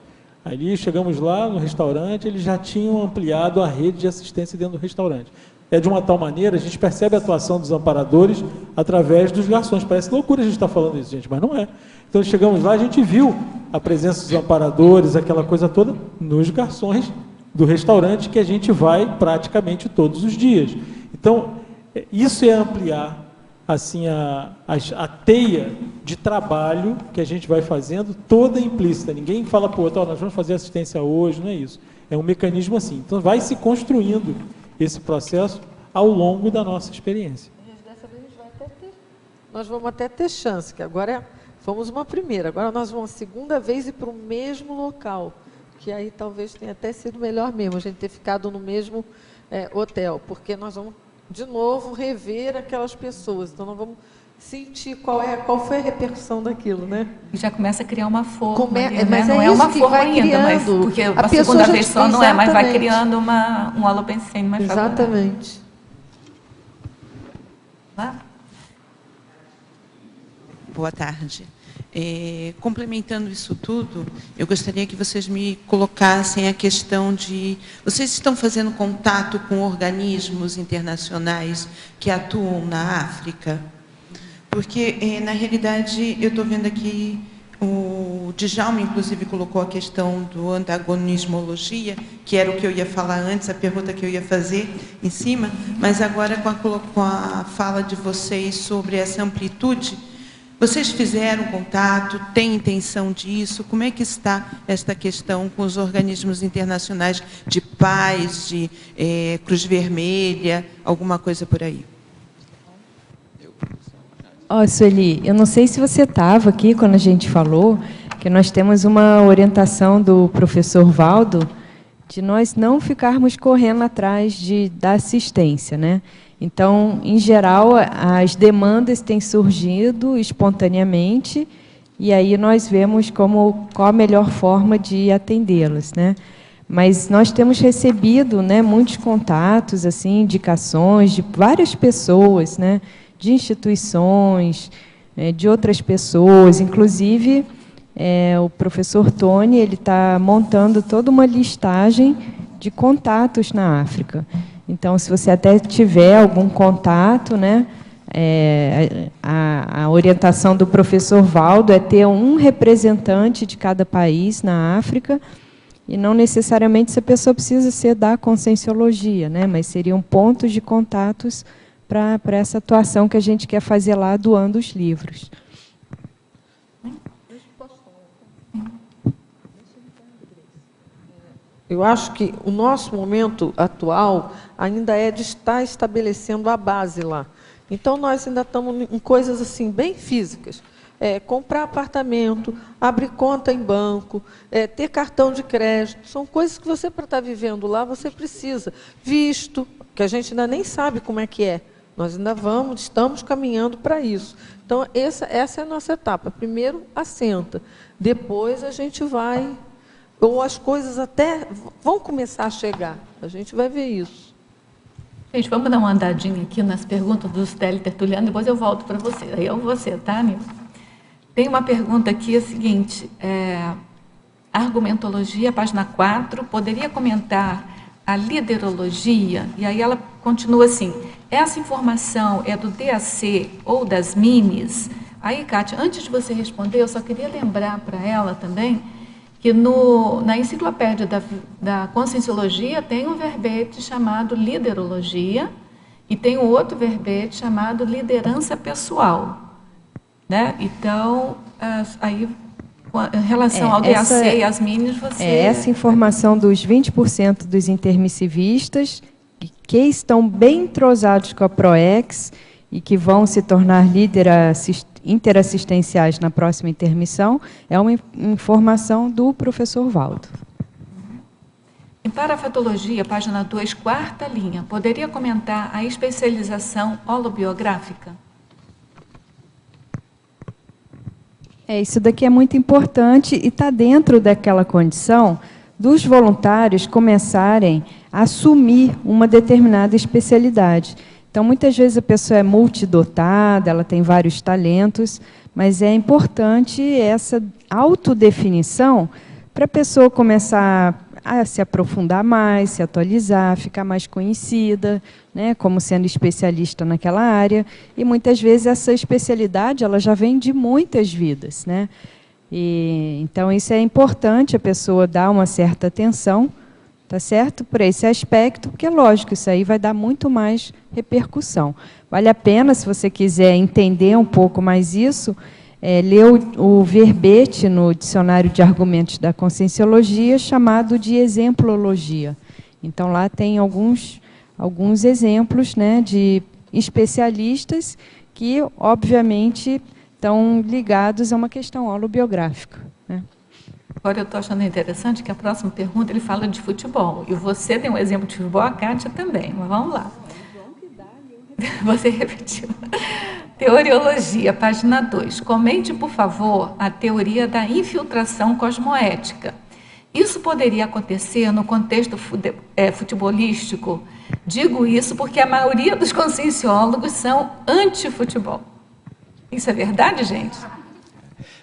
Ali, chegamos lá no restaurante, eles já tinham ampliado a rede de assistência dentro do restaurante. É de uma tal maneira, a gente percebe a atuação dos amparadores através dos garçons. Parece loucura a gente estar falando isso, gente, mas não é. Então, chegamos lá, a gente viu a presença dos amparadores, aquela coisa toda, nos garçons do restaurante que a gente vai praticamente todos os dias. Então, isso é ampliar assim a teia de trabalho que a gente vai fazendo, toda implícita. Ninguém fala, pô, nós vamos fazer assistência hoje, não é isso. É um mecanismo assim. Então, vai se construindo esse processo ao longo da nossa experiência. Dessa vez a gente vai até ter, nós vamos até ter chance, que agora fomos uma primeira, agora nós vamos a segunda vez ir para o mesmo local, que aí talvez tenha até sido melhor mesmo, a gente ter ficado no mesmo hotel, porque nós vamos, de novo, rever aquelas pessoas, então nós vamos sentir qual foi a repercussão daquilo, né? E já começa a criar uma forma, mas não é uma forma ainda, mas porque a segunda vez só não é, mas vai criando um holopensene mais favorável. Exatamente. Boa tarde. Complementando isso tudo, eu gostaria que vocês me colocassem a questão de... Vocês estão fazendo contato com organismos internacionais que atuam na África? Porque, na realidade, eu estou vendo aqui, o Djalma, inclusive, colocou a questão do antagonismologia, que era o que eu ia falar antes, a pergunta que eu ia fazer em cima, mas agora com a fala de vocês sobre essa amplitude, vocês fizeram contato, têm intenção disso? Como é que está esta questão com os organismos internacionais de paz, de Cruz Vermelha, alguma coisa por aí? Sueli, eu não sei se você estava aqui quando a gente falou que nós temos uma orientação do professor Valdo de nós não ficarmos correndo atrás da assistência, né? Então, em geral, as demandas têm surgido espontaneamente e aí nós vemos qual a melhor forma de atendê-las, né? Mas nós temos recebido, né, muitos contatos, assim, indicações de várias pessoas, né, de instituições, de outras pessoas, inclusive o professor Tony, ele está montando toda uma listagem de contatos na África. Então, se você até tiver algum contato, né, a orientação do professor Valdo é ter um representante de cada país na África, e não necessariamente essa pessoa precisa ser da Conscienciologia, né, mas seriam pontos de contatos para essa atuação que a gente quer fazer lá, doando os livros. Eu acho que o nosso momento atual ainda é de estar estabelecendo a base lá. Então, nós ainda estamos em coisas assim bem físicas. Comprar apartamento, abrir conta em banco, ter cartão de crédito. São coisas que você, para estar vivendo lá, você precisa. Visto, que a gente ainda nem sabe como é que é. Nós ainda estamos caminhando para isso. Então, essa é a nossa etapa. Primeiro, assenta. Depois, a gente vai... Ou as coisas até vão começar a chegar. A gente vai ver isso. Gente, vamos dar uma andadinha aqui nas perguntas dos teletertulianos, depois eu volto para você. Aí é você, tá, amigo? Tem uma pergunta aqui, é a seguinte, argumentologia, página 4, poderia comentar a liderologia? E aí ela continua assim, essa informação é do DAC ou das MINES? Aí, Kátia, antes de você responder, eu só queria lembrar para ela também que na enciclopédia da Conscienciologia tem um verbete chamado liderologia e tem um outro verbete chamado liderança pessoal, né? Então, aí, em relação ao DAC e às MINES, você... Essa informação dos 20% dos intermissivistas que estão bem entrosados com a PROEX e que vão se tornar interassistenciais na próxima intermissão, é uma informação do professor Valdo. Em parafatologia, página 2, quarta linha, poderia comentar a especialização holobiográfica? Isso daqui é muito importante e está dentro daquela condição dos voluntários começarem a assumir uma determinada especialidade. Então, muitas vezes a pessoa é multidotada, ela tem vários talentos, mas é importante essa autodefinição para a pessoa começar a se aprofundar mais, se atualizar, ficar mais conhecida, né, como sendo especialista naquela área. E, muitas vezes, essa especialidade ela já vem de muitas vidas, né? Então, isso é importante, a pessoa dar uma certa atenção tá certo? Por esse aspecto, porque, lógico, isso aí vai dar muito mais repercussão. Vale a pena, se você quiser entender um pouco mais isso, ler o verbete no Dicionário de Argumentos da Conscienciologia, chamado de exemplologia. Então, lá tem alguns exemplos, né, de especialistas que, obviamente, estão ligados a uma questão holobiográfica, né? Agora, eu estou achando interessante que a próxima pergunta ele fala de futebol. E você tem um exemplo de futebol, a Kátia também, mas vamos lá. Você repetiu. Teoriologia, página 2. Comente, por favor, a teoria da infiltração cosmoética. Isso poderia acontecer no contexto futebolístico? Digo isso porque a maioria dos conscienciólogos são anti-futebol. Isso é verdade, gente?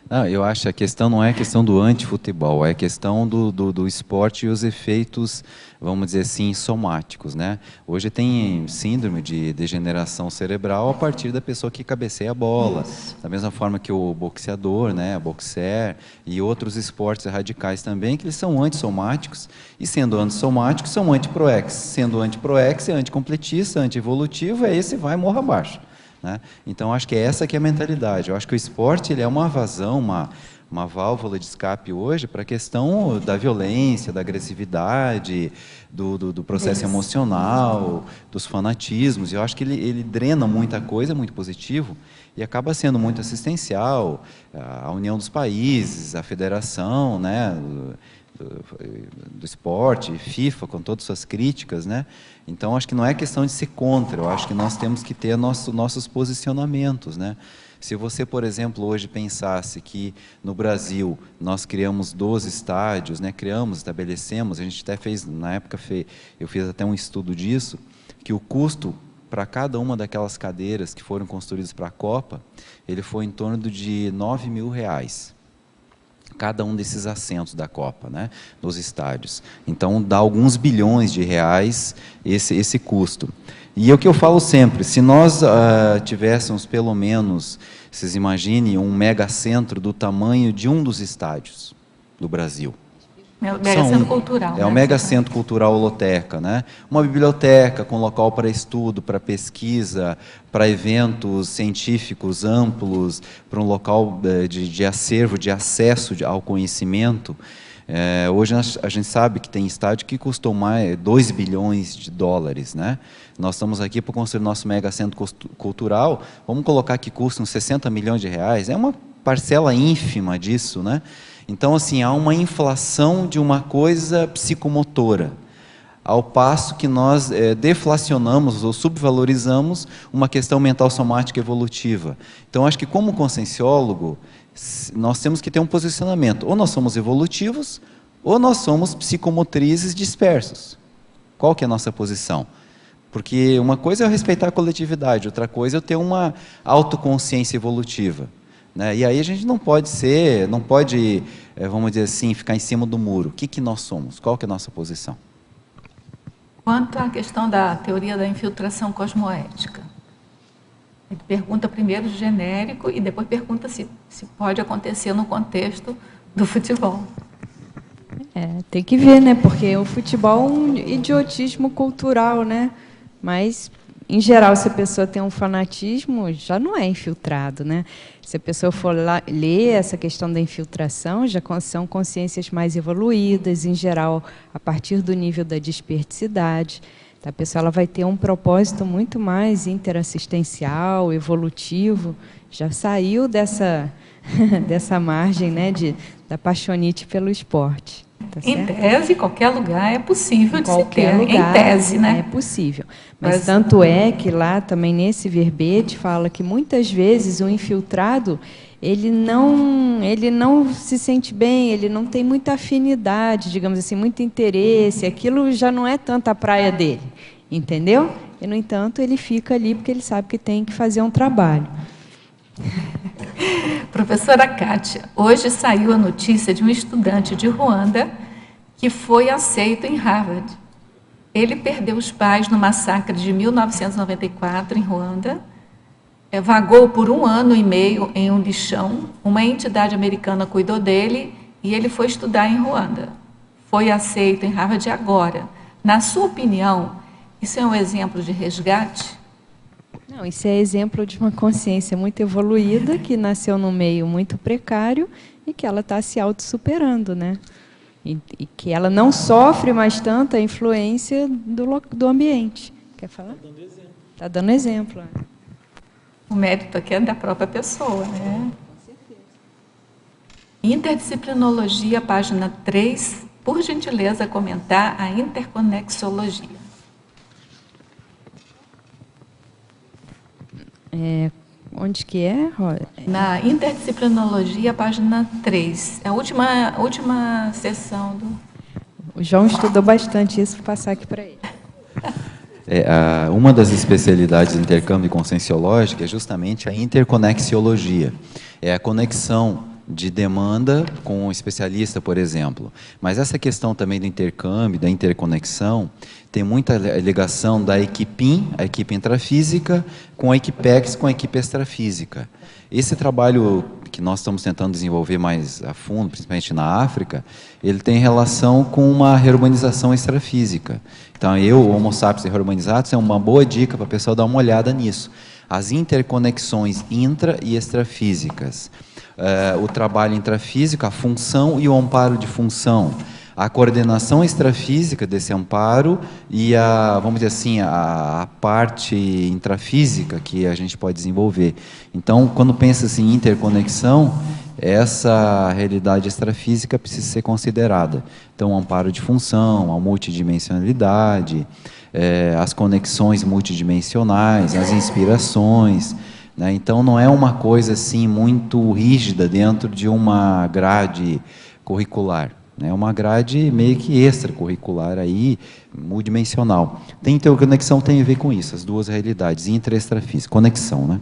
Não, eu acho que a questão não é a questão do antifutebol, é a questão do esporte e os efeitos, vamos dizer assim, somáticos, né? Hoje tem síndrome de degeneração cerebral a partir da pessoa que cabeceia a bola, da mesma forma que o boxeador, né, boxer e outros esportes radicais também, que eles são antissomáticos, e sendo antissomáticos, são antiproex. Sendo antiproex, é anticompletista, antievolutivo, é esse vai morra abaixo. Né? Então, acho que essa que é a mentalidade. Eu acho que o esporte ele é uma vazão, uma válvula de escape hoje para a questão da violência, da agressividade, do processo emocional, dos fanatismos. Eu acho que ele drena muita coisa, muito positivo, e acaba sendo muito assistencial. A união dos países, a federação, né, do esporte, FIFA, com todas as suas críticas, né? Então, acho que não é questão de ser contra, eu acho que nós temos que ter nossos posicionamentos, né? Se você, por exemplo, hoje pensasse que no Brasil nós criamos 12 estádios, né? Estabelecemos, a gente até fez, na época, eu fiz até um estudo disso, que o custo para cada uma daquelas cadeiras que foram construídas para a Copa, ele foi em torno de R$9 mil. Cada um desses assentos da Copa, né, dos estádios. Então, dá alguns bilhões de reais esse custo. E é o que eu falo sempre, se nós tivéssemos, pelo menos, vocês imaginem, um megacentro do tamanho de um dos estádios do Brasil. Megacentro cultural. É o megacentro cultural holoteca, né? Uma biblioteca com local para estudo, para pesquisa, para eventos científicos amplos, para um local de acervo, de acesso ao conhecimento. Hoje a gente sabe que tem estádio que custou mais 2 bilhões de dólares, né? Nós estamos aqui para construir nosso megacentro cultural, vamos colocar que custa uns 60 milhões de reais, é uma parcela ínfima disso, né? Então, assim, há uma inflação de uma coisa psicomotora, ao passo que nós deflacionamos ou subvalorizamos uma questão mental somática evolutiva. Então, acho que como conscienciólogo, nós temos que ter um posicionamento. Ou nós somos evolutivos, ou nós somos psicomotrizes dispersos. Qual que é a nossa posição? Porque uma coisa é eu respeitar a coletividade, outra coisa é eu ter uma autoconsciência evolutiva. Né? E aí a gente não pode, vamos dizer assim, ficar em cima do muro. O que nós somos? Qual que é a nossa posição? Quanto à questão da teoria da infiltração cosmoética, ele pergunta primeiro genérico e depois pergunta se pode acontecer no contexto do futebol. Tem que ver, né? Porque o futebol é um idiotismo cultural, né? Mas, em geral, se a pessoa tem um fanatismo, já não é infiltrado, né? Se a pessoa for lá, ler essa questão da infiltração, já são consciências mais evoluídas, em geral, a partir do nível da desperticidade. A pessoa ela vai ter um propósito muito mais interassistencial, evolutivo, já saiu dessa margem, né, da paixonite pelo esporte. Tá em certo? tese, qualquer lugar é possível de se ter, lugar, em tese, né? É possível. Mas tanto é que lá também nesse verbete fala que muitas vezes o infiltrado ele não se sente bem, ele não tem muita afinidade, digamos assim, muito interesse, aquilo já não é tanta a praia dele, entendeu? E, no entanto, ele fica ali porque ele sabe que tem que fazer um trabalho. Professora Kátia, hoje saiu a notícia de um estudante de Ruanda que foi aceito em Harvard. Ele perdeu os pais no massacre de 1994 em Ruanda, vagou por 1 ano e meio em um lixão, uma entidade americana cuidou dele e ele foi estudar em Ruanda. foi aceito em Harvard agora. Na sua opinião, isso é um exemplo de resgate? Não, isso é exemplo de uma consciência muito evoluída, que nasceu num meio muito precário e que ela está se auto-superando, né? E que ela não sofre mais tanta influência do ambiente. Quer falar? Está dando exemplo. Está dando exemplo. O mérito aqui é da própria pessoa, né? Com certeza. Interdisciplinologia, página 3, por gentileza, comentar a interconexologia. Onde que é, Rosa? Na interdisciplinologia, página 3. É a última sessão do... O João estudou bastante isso, vou passar aqui para ele. Uma das especialidades do intercâmbio conscienciológico é justamente a interconexiologia. É a conexão de demanda com um especialista, por exemplo. Mas essa questão também do intercâmbio, da interconexão, tem muita ligação da equipe IN, a equipe intrafísica, com a equipe EX, com a equipe extrafísica. Esse trabalho que nós estamos tentando desenvolver mais a fundo, principalmente na África, ele tem relação com uma reurmanização extrafísica. Então, o Homo sapiens reurmanizados é uma boa dica para a pessoa dar uma olhada nisso. As interconexões intra- e extrafísicas. O trabalho intrafísico, a função e o amparo de função. A coordenação extrafísica desse amparo e vamos dizer assim, a parte intrafísica que a gente pode desenvolver. Então, quando pensa assim, em interconexão, essa realidade extrafísica precisa ser considerada. Então, o amparo de função, a multidimensionalidade, as conexões multidimensionais, as inspirações, né? Então, não é uma coisa assim muito rígida dentro de uma grade curricular. É uma grade meio que extracurricular aí, multidimensional. Interconexão tem a ver com isso, as duas realidades, intra e extrafísica, conexão, né?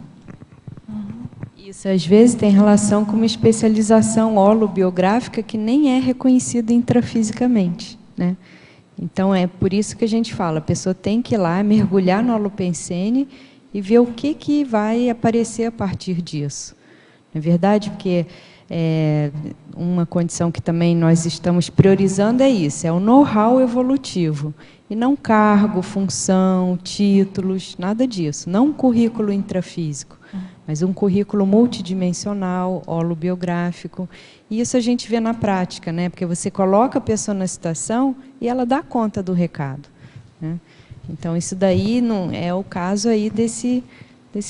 Isso, às vezes, tem relação com uma especialização holobiográfica que nem é reconhecida intrafisicamente, né? Então, é por isso que a gente fala, a pessoa tem que ir lá, mergulhar no holopensene e ver o que vai aparecer a partir disso. Não é verdade? Porque uma condição que também nós estamos priorizando é isso, é o know-how evolutivo, e não cargo, função, títulos, nada disso. Não um currículo intrafísico, mas um currículo multidimensional, holobiográfico. E isso a gente vê na prática, né? Porque você coloca a pessoa na situação e ela dá conta do recado, né? Então, isso daí não é o caso aí desse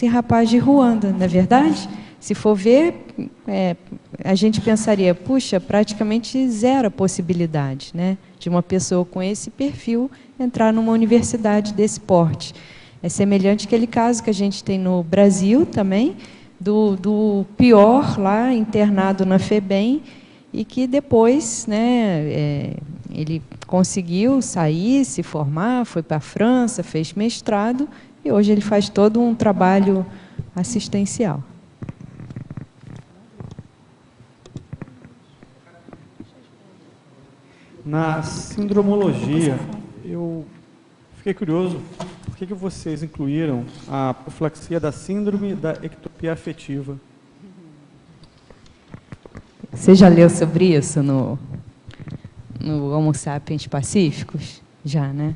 rapaz de Ruanda, não é verdade? Se for ver, a gente pensaria, puxa, praticamente zero a possibilidade, né, de uma pessoa com esse perfil entrar numa universidade desse porte. É semelhante àquele caso que a gente tem no Brasil também, do pior lá, internado na FEBEM, e que depois, né, ele conseguiu sair, se formar, foi para a França, fez mestrado, e hoje ele faz todo um trabalho assistencial. Na sindromologia, eu fiquei curioso, por que vocês incluíram a profilaxia da síndrome da ectopia afetiva? Você já leu sobre isso no Homo sapiens pacíficos? Já, né?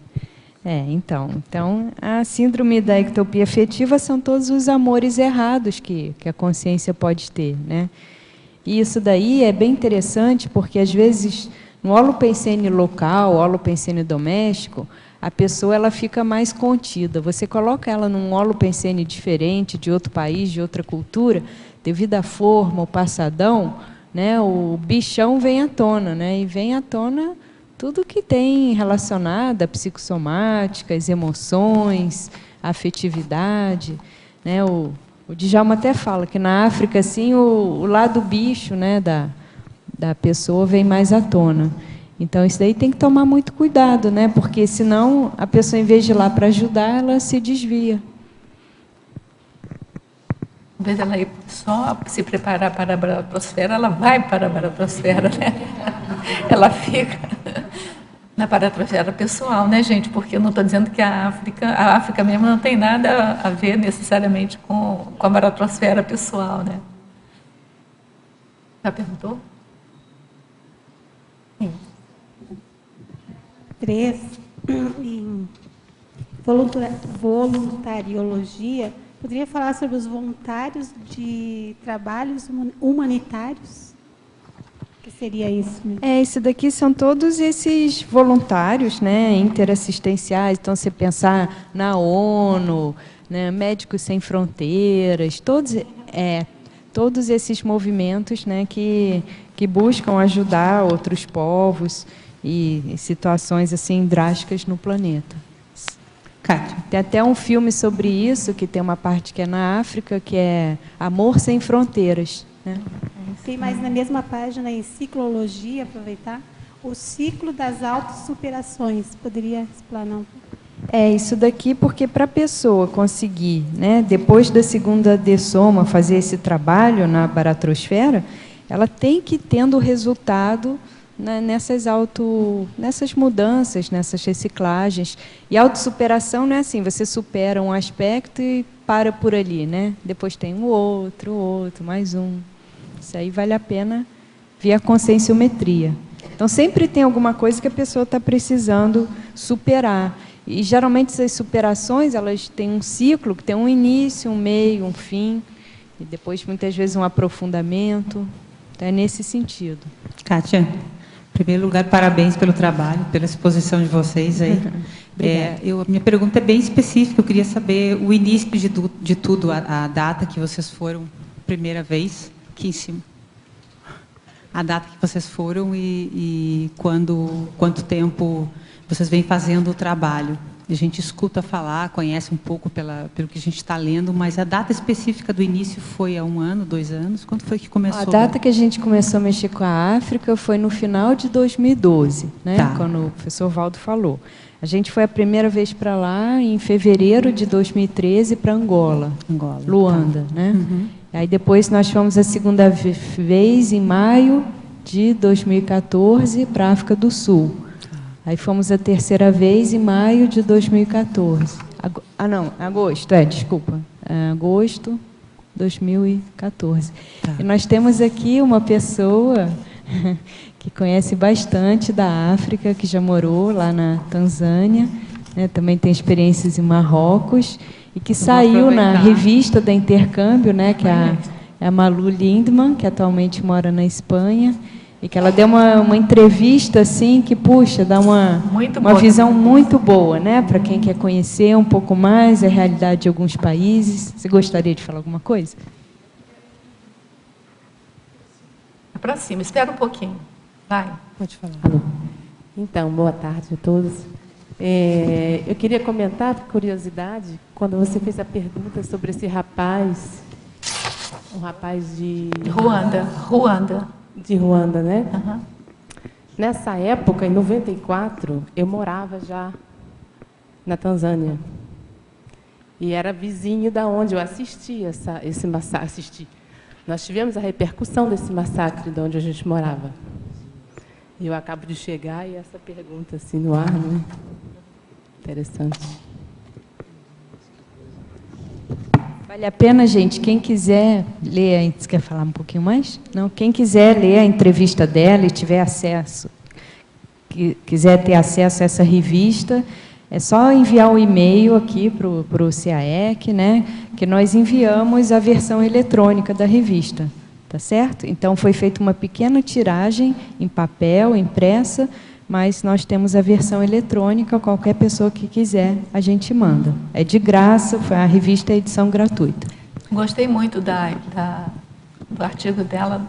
Então, a síndrome da ectopia afetiva são todos os amores errados que a consciência pode ter, né? E isso daí é bem interessante, porque às vezes no holopensene local, holopensene doméstico, a pessoa ela fica mais contida. Você coloca ela num holopensene diferente, de outro país, de outra cultura, devido à forma, o passadão, né, o bichão vem à tona, né, e vem à tona tudo que tem relacionado à psicossomática, as emoções, a afetividade, né? O Djalma até fala que na África assim o lado bicho, né, da pessoa vem mais à tona. Então, isso daí tem que tomar muito cuidado, né? Porque, senão, a pessoa, em vez de ir lá para ajudar, ela se desvia. Em vez dela ir só se preparar para a baratosfera, ela vai para a baratosfera, né? Ela fica na baratosfera pessoal, né, gente? Porque eu não estou dizendo que a África mesmo não tem nada a ver necessariamente com a baratosfera pessoal, né? Já perguntou? Sim. 3, em voluntariologia, poderia falar sobre os voluntários de trabalhos humanitários? O que seria isso? Isso daqui são todos esses voluntários, né, interassistenciais. Então, você pensar na ONU, né, Médicos Sem Fronteiras, todos esses movimentos, né, que buscam ajudar outros povos e situações assim drásticas no planeta. Kátia. Tem até um filme sobre isso, que tem uma parte que é na África, que é Amor Sem Fronteiras, né? Tem mais na mesma página, em ciclologia, aproveitar, o ciclo das autossuperações. Poderia explanar um pouco? Isso daqui, porque para a pessoa conseguir, né, depois da segunda dessoma, fazer esse trabalho na baratrosfera, ela tem que ir tendo resultado, né, nessas mudanças, nessas reciclagens. E autossuperação não é assim, você supera um aspecto e para por ali, né? Depois tem outro, mais um. Isso aí vale a pena ver a conscienciometria. Então, sempre tem alguma coisa que a pessoa está precisando superar. E, geralmente, essas superações, elas têm um ciclo que tem um início, um meio, um fim, e depois, muitas vezes, um aprofundamento. Então, é nesse sentido. Kátia, em primeiro lugar, parabéns pelo trabalho, pela exposição de vocês aí. Minha pergunta é bem específica, eu queria saber o início de tudo, a data que vocês foram, primeira vez, aqui em cima. A data que vocês foram e quanto tempo vocês vêm fazendo o trabalho. A gente escuta falar, conhece um pouco pelo que a gente está lendo, mas a data específica do início foi há 1 ano, 2 anos? Quando foi que começou? A data que a gente começou a mexer com a África foi no final de 2012, né? Tá. Quando o professor Valdo falou. A gente foi a primeira vez para lá em fevereiro de 2013 para Angola, Luanda, tá. né? Aí depois nós fomos a segunda vez em maio de 2014 para a África do Sul. Aí fomos a terceira vez em maio de 2014. Agosto, desculpa. Agosto de 2014. Tá. E nós temos aqui uma pessoa que conhece bastante da África, que já morou lá na Tanzânia, né, também tem experiências em Marrocos, e que saiu na revista da Intercâmbio, né, que é a Malu Lindman, que atualmente mora na Espanha, e que ela deu uma entrevista assim que, puxa, dá uma visão muito boa, né, para quem quer conhecer um pouco mais a realidade de alguns países. Você gostaria de falar alguma coisa? Para cima, espera um pouquinho. Vai. Pode falar. Alô. Então, boa tarde a todos. Eu queria comentar, por curiosidade, quando você fez a pergunta sobre esse rapaz, um rapaz de... Ruanda. De Ruanda, né? Uhum. Nessa época, em 94, eu morava já na Tanzânia. E era vizinho da onde eu assisti esse massacre. Nós tivemos a repercussão desse massacre de onde a gente morava. E eu acabo de chegar e essa pergunta assim no ar, né? Interessante. Vale a pena, gente, quem quiser ler, você quer falar um pouquinho mais? Não, quem quiser ler a entrevista dela e tiver acesso, quiser ter acesso a essa revista, é só enviar um e-mail aqui para o CAEC, né, que nós enviamos a versão eletrônica da revista, tá certo? Então, foi feita uma pequena tiragem em papel, impressa, mas nós temos a versão eletrônica, qualquer pessoa que quiser, a gente manda. É de graça, a revista é edição gratuita. Gostei muito do artigo dela,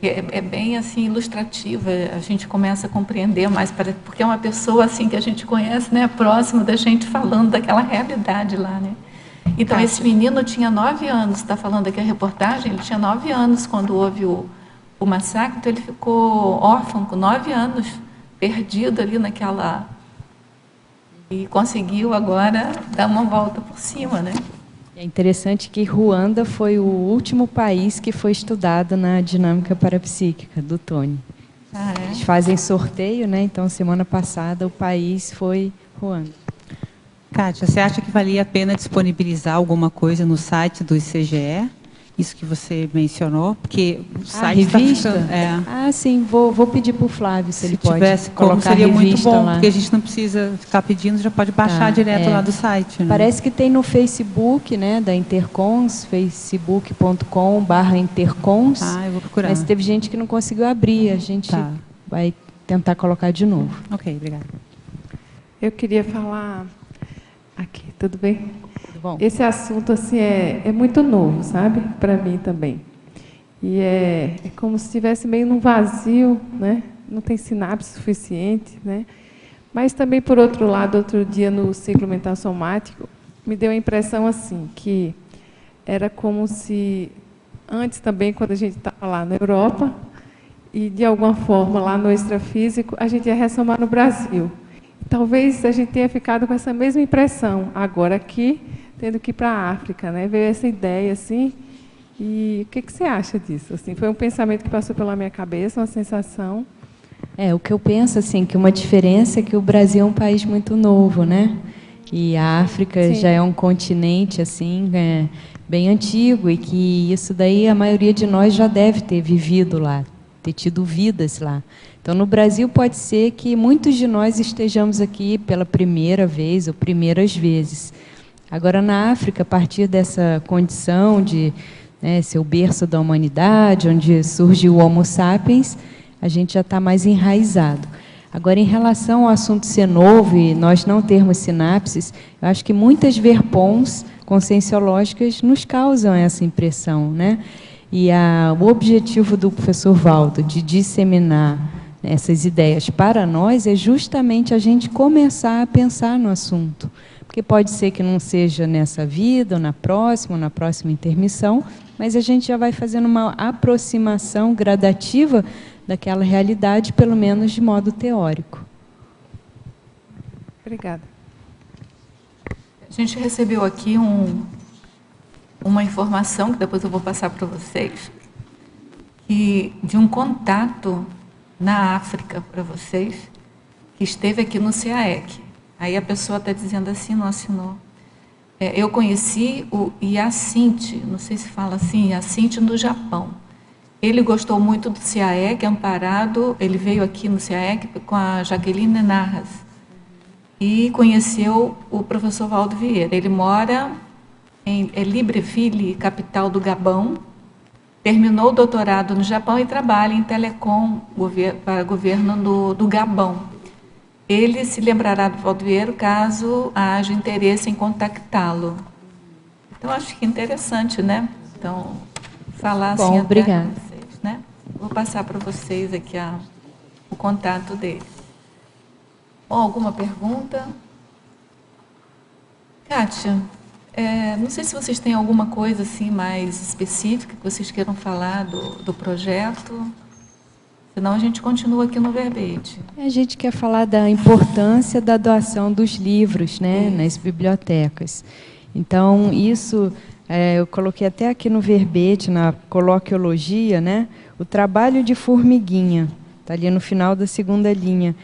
que é bem assim, ilustrativa, a gente começa a compreender mais, porque é uma pessoa assim, que a gente conhece, né, próximo da gente, falando daquela realidade lá, né? Então, esse menino tinha 9 anos, está falando aqui a reportagem, ele tinha 9 anos quando houve o massacre, então ele ficou órfão com 9 anos, perdido ali naquela... E conseguiu agora dar uma volta por cima, né? É interessante que Ruanda foi o último país que foi estudado na dinâmica parapsíquica do Tony. Eles fazem sorteio, né? Então, semana passada, o país foi Ruanda. Kátia, você acha que valia a pena disponibilizar alguma coisa no site do ICGE? isso que você mencionou, porque o A site está revista? ficando... Ah, sim, vou pedir para o Flávio se ele pode tivesse como, colocar seria a revista muito bom, lá. porque a gente não precisa ficar pedindo, já pode baixar direto lá do site. Né? Parece que tem no Facebook, né, da Intercons, facebook.com/Intercons. Eu vou procurar. Mas teve gente que não conseguiu abrir, a gente vai tentar colocar de novo. Ok, obrigada. Eu queria falar aqui, tudo bem? Tudo bom. Esse assunto assim é muito novo, sabe? Para mim também. E é como se estivesse meio num vazio, né? Não tem sinapse suficiente, né? Mas também, por outro lado, outro dia no ciclo mental somático, me deu a impressão assim, que era como se, antes também, quando a gente estava lá na Europa, e de alguma forma lá no extrafísico, a gente ia ressomar no Brasil. Talvez a gente tenha ficado com essa mesma impressão, agora aqui, tendo que ir para a África, né? Veio essa ideia assim. E o que você acha disso? Assim, foi um pensamento que passou pela minha cabeça, uma sensação. O que eu penso, assim, que uma diferença é que o Brasil é um país muito novo, né? E a África já é um continente, assim, bem antigo, e que isso daí a maioria de nós já deve ter vivido lá, ter tido vidas lá. Então, no Brasil, pode ser que muitos de nós estejamos aqui pela primeira vez ou primeiras vezes. Agora, na África, a partir dessa condição de ser o berço da humanidade, onde surge o Homo sapiens, a gente já está mais enraizado. Agora, em relação ao assunto ser novo e nós não termos sinapses, eu acho que muitas verpons conscienciológicas nos causam essa impressão, né? E o objetivo do professor Valdo de disseminar essas ideias para nós é justamente a gente começar a pensar no assunto. Porque pode ser que não seja nessa vida, ou na próxima intermissão, mas a gente já vai fazendo uma aproximação gradativa daquela realidade, pelo menos de modo teórico. Obrigada. A gente recebeu aqui uma informação, que depois eu vou passar para vocês, de um contato na África para vocês, que esteve aqui no CAEC. Aí a pessoa está dizendo assim, não assinou. Eu conheci o Yacinte, não sei se fala assim, Yacinte no Japão. Ele gostou muito do CAEC, amparado, ele veio aqui no CAEC com a Jaqueline Narras e conheceu o professor Valdo Vieira. Ele mora em Libreville, capital do Gabão, terminou o doutorado no Japão e trabalha em telecom para o governo do Gabão. Ele se lembrará do Valdo Vieira caso haja interesse em contactá-lo. Então, acho que interessante, né? Então, falar assim até obrigada. Com vocês, né? Vou passar para vocês aqui o contato dele. Bom, alguma pergunta? Kátia, não sei se vocês têm alguma coisa assim mais específica que vocês queiram falar do projeto. Senão a gente continua aqui no verbete. A gente quer falar da importância da doação dos livros, né, nas bibliotecas. Então, isso, eu coloquei até aqui no verbete, na coloquiologia, né, o trabalho de formiguinha, está ali no final da segunda linha.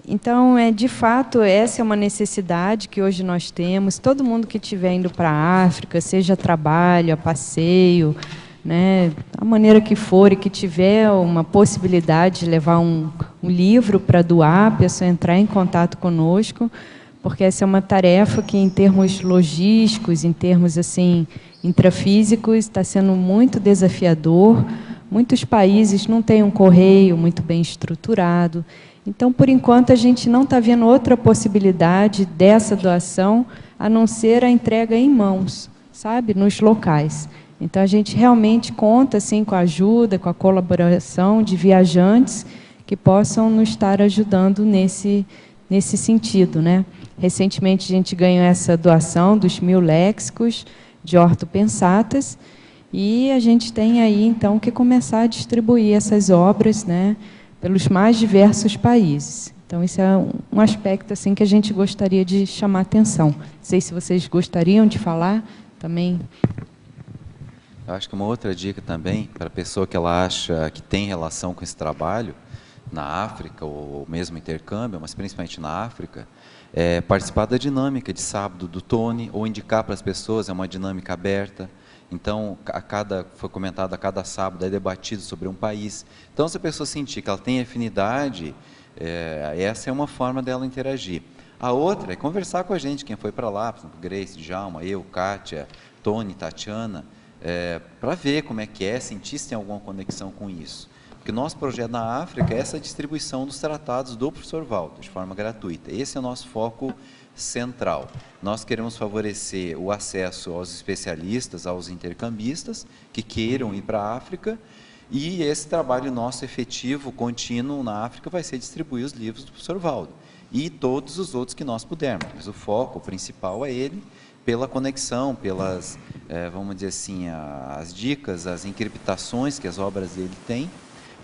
Então, de fato, essa é uma necessidade que hoje nós temos. Todo mundo que estiver indo para a África, seja a trabalho, a passeio, né, a maneira que for, e que tiver uma possibilidade de levar um livro para doar, a pessoa entrar em contato conosco, porque essa é uma tarefa que, em termos logísticos, em termos assim intrafísicos, está sendo muito desafiador. Muitos países não têm um correio muito bem estruturado. Então, por enquanto, a gente não está vendo outra possibilidade dessa doação, a não ser a entrega em mãos, sabe, nos locais. Então, a gente realmente conta assim, com a ajuda, com a colaboração de viajantes que possam nos estar ajudando nesse sentido, né? Recentemente, a gente ganhou essa doação dos 1000 léxicos de ortopensatas, e a gente tem aí, então, que começar a distribuir essas obras, né, pelos mais diversos países. Então, isso é um aspecto assim, que a gente gostaria de chamar a atenção. Não sei se vocês gostariam de falar também. Eu acho que uma outra dica também, para a pessoa que ela acha que tem relação com esse trabalho, na África, ou mesmo intercâmbio, mas principalmente na África, é participar da dinâmica de sábado do Tony, ou indicar para as pessoas, é uma dinâmica aberta. Então, foi comentado a cada sábado, é debatido sobre um país. Então, se a pessoa sentir que ela tem afinidade, essa é uma forma dela interagir. A outra é conversar com a gente, quem foi para lá, por exemplo, Grace, Djalma, eu, Kátia, Tony, Tatiana, para ver como é que é, sentir se tem alguma conexão com isso. Porque o nosso projeto na África é essa distribuição dos tratados do professor Walter, de forma gratuita. Esse é o nosso foco central. Nós queremos favorecer o acesso aos especialistas, aos intercambistas que queiram ir para a África, e esse trabalho nosso efetivo, contínuo na África, vai ser distribuir os livros do professor Walter e todos os outros que nós pudermos. Mas o foco principal é ele, pela conexão, pelas, vamos dizer assim, as dicas, as encriptações que as obras dele têm,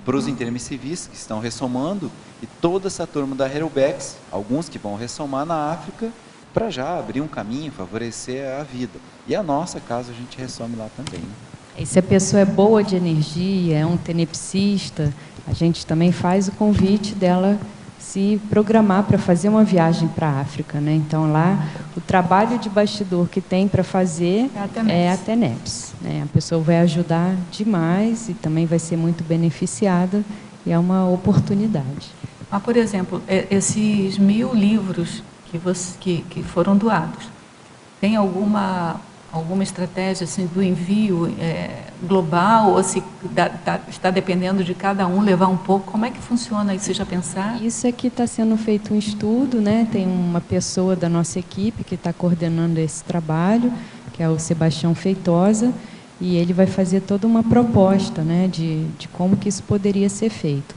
para os intermissivistas que estão ressomando, e toda essa turma da Herobex, alguns que vão ressomar na África, para já abrir um caminho, favorecer a vida. E a nossa, caso a gente ressome lá também. Né? E se a pessoa é boa de energia, é um tenepsista, a gente também faz o convite dela se programar para fazer uma viagem para a África, né? Então, lá, o trabalho de bastidor que tem para fazer é a TENEPS. Né? A pessoa vai ajudar demais e também vai ser muito beneficiada, e é uma oportunidade. Mas, por exemplo, esses 1000 livros que foram doados, tem alguma estratégia assim, do envio global, ou se está dependendo de cada um levar um pouco? Como é que funciona isso? Você já pensaram? Isso aqui está sendo feito um estudo, né? Tem uma pessoa da nossa equipe que está coordenando esse trabalho, que é o Sebastião Feitosa, e ele vai fazer toda uma proposta, né, de como que isso poderia ser feito.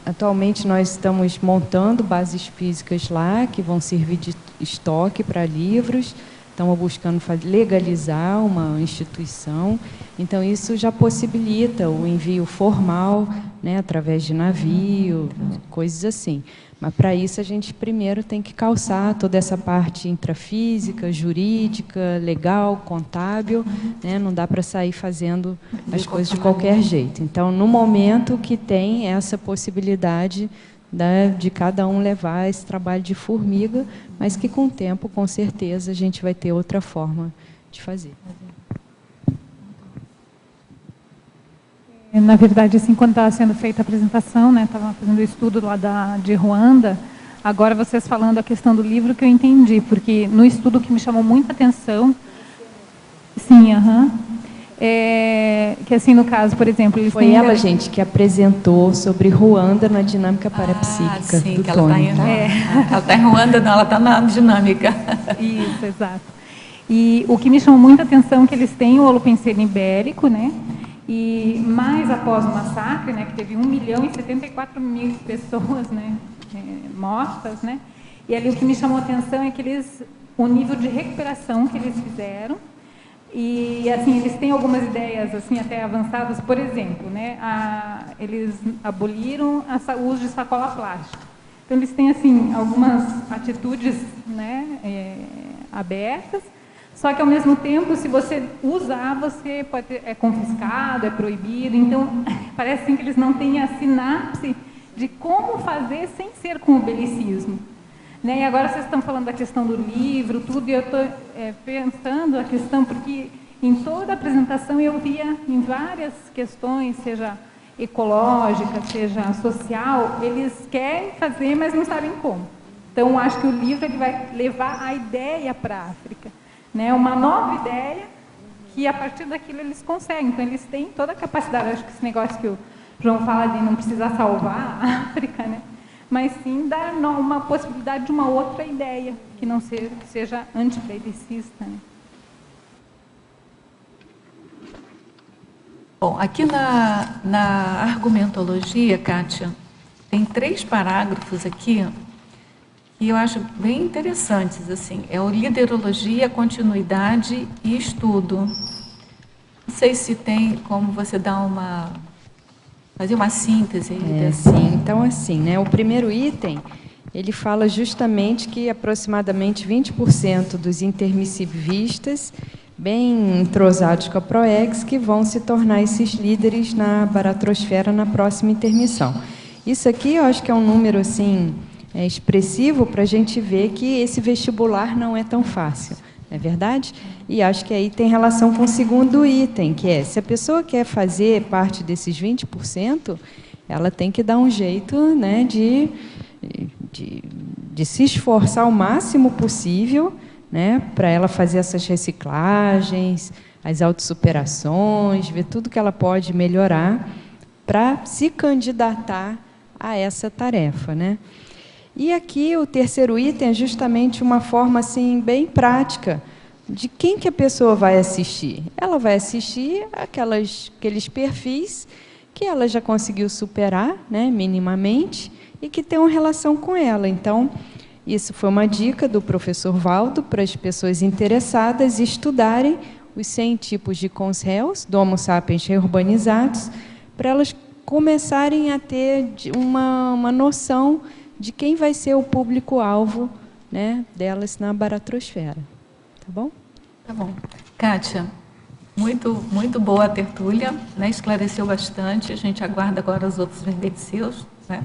Atualmente nós estamos montando bases físicas lá, que vão servir de estoque para livros. Estamos buscando legalizar uma instituição, então isso já possibilita o envio formal, né, através de navio, coisas assim. Mas para isso a gente primeiro tem que calçar toda essa parte intrafísica, jurídica, legal, contábil, né, não dá para sair fazendo as coisas de qualquer jeito. Então, no momento que tem essa possibilidade de cada um levar esse trabalho de formiga, mas que com o tempo, com certeza, a gente vai ter outra forma de fazer. Na verdade, assim, quando estava sendo feita a apresentação, né, estava fazendo o estudo lá de Ruanda, agora vocês falando a questão do livro que eu entendi, porque no estudo que me chamou muita atenção, sim, que assim, no caso, por exemplo... Eles Foi ela, gente, que apresentou sobre Ruanda na dinâmica parapsíquica sim, do que Tony. Ela está em Ruanda, não, ela está na dinâmica. Isso, exato. E o que me chamou muita atenção é que eles têm o holopensene ibérico, né? E mais após o massacre, né, que teve 1.074.000 pessoas, né, mortas, né? E ali o que me chamou a atenção é que o nível de recuperação que eles fizeram. E assim, eles têm algumas ideias assim até avançadas, por exemplo, né, eles aboliram o uso de sacola plástica. Então eles têm assim algumas atitudes, né, abertas, só que ao mesmo tempo, se você usar, você é confiscado, é proibido. Então parece assim que eles não têm a sinapse de como fazer sem ser com o belicismo. Né? E agora vocês estão falando da questão do livro, tudo, e eu estou pensando a questão, porque em toda a apresentação eu via em várias questões, seja ecológica, seja social, eles querem fazer, mas não sabem como. Então, acho que o livro ele vai levar a ideia para a África, né? Uma nova ideia, que a partir daquilo eles conseguem. Então, eles têm toda a capacidade. Acho que esse negócio que o João fala de não precisar salvar a África, né? Mas sim dar uma possibilidade de uma outra ideia, que não seja antibelicista. Né? Bom, aqui na argumentologia, Kátia, tem 3 parágrafos aqui que eu acho bem interessantes. Assim, é o liderologia, continuidade e estudo. Não sei se tem como você dar fazer uma síntese aí sim, então assim, né, o primeiro item, ele fala justamente que aproximadamente 20% dos intermissivistas, bem entrosados com a PROEX, que vão se tornar esses líderes na baratrosfera na próxima intermissão. Isso aqui eu acho que é um número assim, expressivo para a gente ver que esse vestibular não é tão fácil. não é verdade? E acho que aí tem relação com o segundo item, que é, se a pessoa quer fazer parte desses 20%, ela tem que dar um jeito, né, de se esforçar o máximo possível, né, para ela fazer essas reciclagens, as autossuperações, ver tudo que ela pode melhorar para se candidatar a essa tarefa, né? E aqui o terceiro item é justamente uma forma assim bem prática de quem que a pessoa vai assistir. Ela vai assistir aqueles perfis que ela já conseguiu superar, né, minimamente, e que tem uma relação com ela. Então, isso foi uma dica do professor Valdo para as pessoas interessadas estudarem os 100 tipos de cons-réus do Homo sapiens reurbanizados, para elas começarem a ter uma noção de quem vai ser o público-alvo, né, delas na baratrosfera. Tá bom? Tá bom. Kátia, muito boa a tertúlia, né, esclareceu bastante. A gente aguarda agora os outros verbetes seus, né?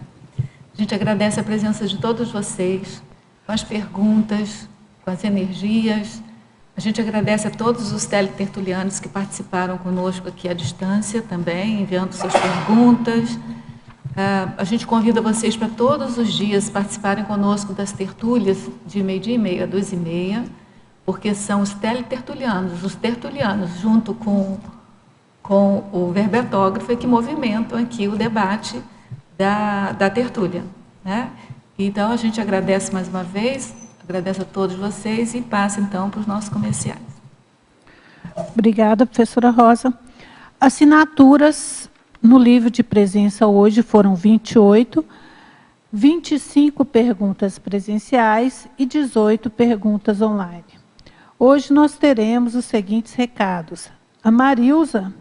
A gente agradece a presença de todos vocês, com as perguntas, com as energias. A gente agradece a todos os teletertulianos que participaram conosco aqui à distância também, enviando suas perguntas. A gente convida vocês para todos os dias participarem conosco das tertúlias de meio-dia e meia a 2h30, porque são os teletertulianos, os tertulianos, junto com o verbetógrafo, que movimentam aqui o debate da tertúlia, né? Então, a gente agradece mais uma vez, agradece a todos vocês e passa, então, para os nossos comerciais. Obrigada, professora Rosa. Assinaturas no livro de presença hoje foram 28, 25 perguntas presenciais e 18 perguntas online. Hoje nós teremos os seguintes recados. A Marilza,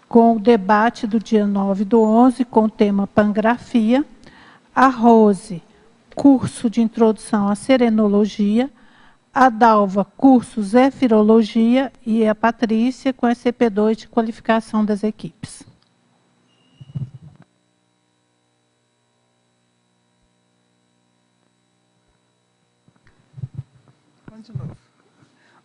com o debate do dia 9/11, com o tema Pangrafia. A Rose, curso de introdução à serenologia. A Dalva, curso Zefirologia. E a Patrícia, com SCP-2 de qualificação das equipes. De novo.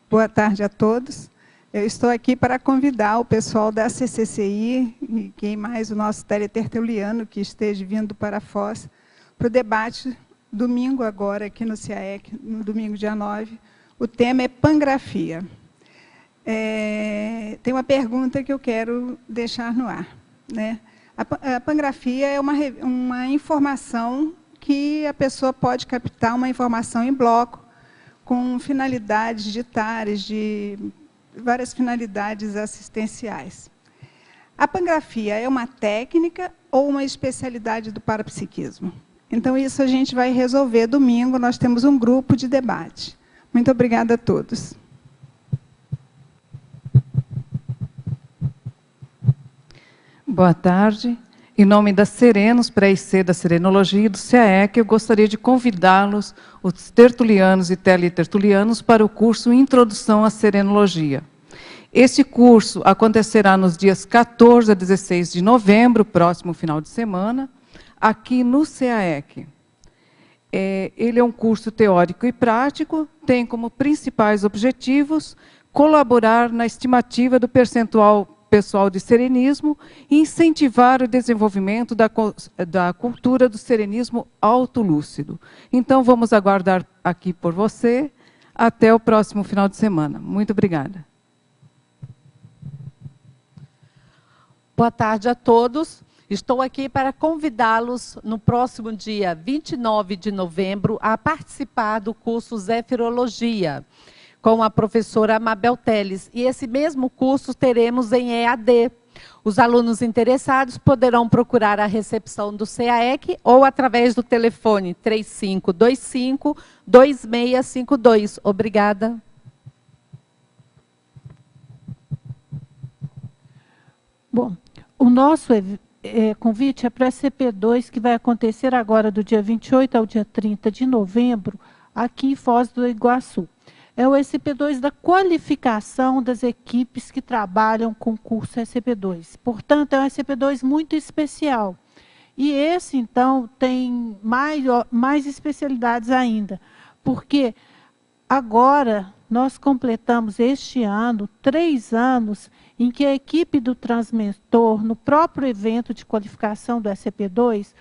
Boa tarde a todos. Eu estou aqui para convidar o pessoal da CCCI e quem mais, o nosso teletertuliano que esteja vindo para Foz, para o debate domingo agora aqui no CIAEC, no domingo dia 9. O tema é Pangrafia. Tem uma pergunta que eu quero deixar no ar, né? A pangrafia é uma informação que a pessoa pode captar, uma informação em bloco, com finalidades ditárias, de várias finalidades assistenciais. A pangrafia é uma técnica ou uma especialidade do parapsiquismo? Então, isso a gente vai resolver domingo, nós temos um grupo de debate. Muito obrigada a todos. Boa tarde. Em nome da Serenos, pré-IC da Serenologia e do CAEC, eu gostaria de convidá-los, os tertulianos e teletertulianos, para o curso Introdução à Serenologia. Esse curso acontecerá nos dias 14 a 16 de novembro, próximo final de semana, aqui no CAEC. Ele é um curso teórico e prático, tem como principais objetivos colaborar na estimativa do percentual pessoal de serenismo e incentivar o desenvolvimento da cultura do serenismo autolúcido. Então, vamos aguardar aqui por você até o próximo final de semana. Muito obrigada. Boa tarde a todos. Estou aqui para convidá-los no próximo dia 29 de novembro a participar do curso Zefirologia, com a professora Mabel Teles. E esse mesmo curso teremos em EAD. Os alunos interessados poderão procurar a recepção do CAEC ou através do telefone 3525-2652. Obrigada. Bom, o nosso convite é para a SCP-2, que vai acontecer agora do dia 28 ao dia 30 de novembro, aqui em Foz do Iguaçu. É o SCP-2 da qualificação das equipes que trabalham com o curso SCP-2. Portanto, é um SCP-2 muito especial. E esse, então, tem mais especialidades ainda. Porque agora nós completamos este ano 3 anos em que a equipe do Transmentor, no próprio evento de qualificação do SCP-2,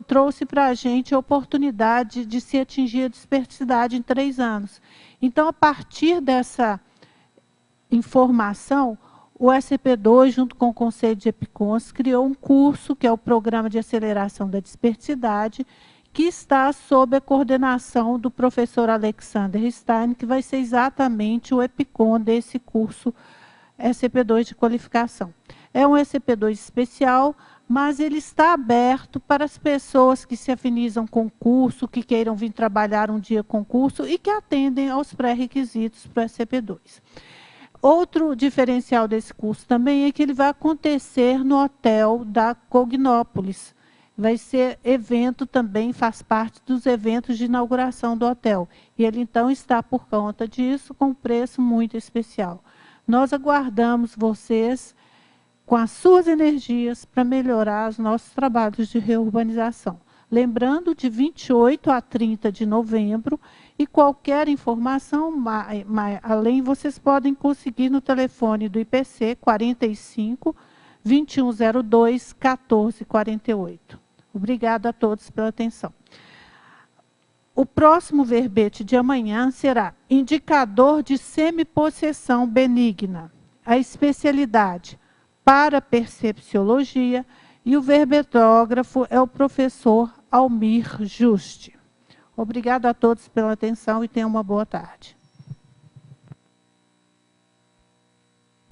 trouxe para a gente a oportunidade de se atingir a dispersidade em 3 anos. Então, a partir dessa informação, o SCP-2, junto com o Conselho de EPICONS, criou um curso, que é o Programa de Aceleração da Dispersidade, que está sob a coordenação do professor Alexander Stein, que vai ser exatamente o EPICON desse curso SCP-2 de qualificação. É um SCP-2 especial, mas ele está aberto para as pessoas que se afinizam com o curso, que queiram vir trabalhar um dia com o curso e que atendem aos pré-requisitos para o SCP-2. Outro diferencial desse curso também é que ele vai acontecer no hotel da Cognópolis. Vai ser evento também, faz parte dos eventos de inauguração do hotel. E ele, então, está por conta disso com um preço muito especial. Nós aguardamos vocês com as suas energias para melhorar os nossos trabalhos de reurbanização. Lembrando, de 28 a 30 de novembro, e qualquer informação, além, vocês podem conseguir no telefone do IPC 45 2102 1448. Obrigada a todos pela atenção. O próximo verbete de amanhã será indicador de semipossessão benigna, a especialidade para percepciologia, e o verbetógrafo é o professor Almir Juste. Obrigada a todos pela atenção e tenham uma boa tarde.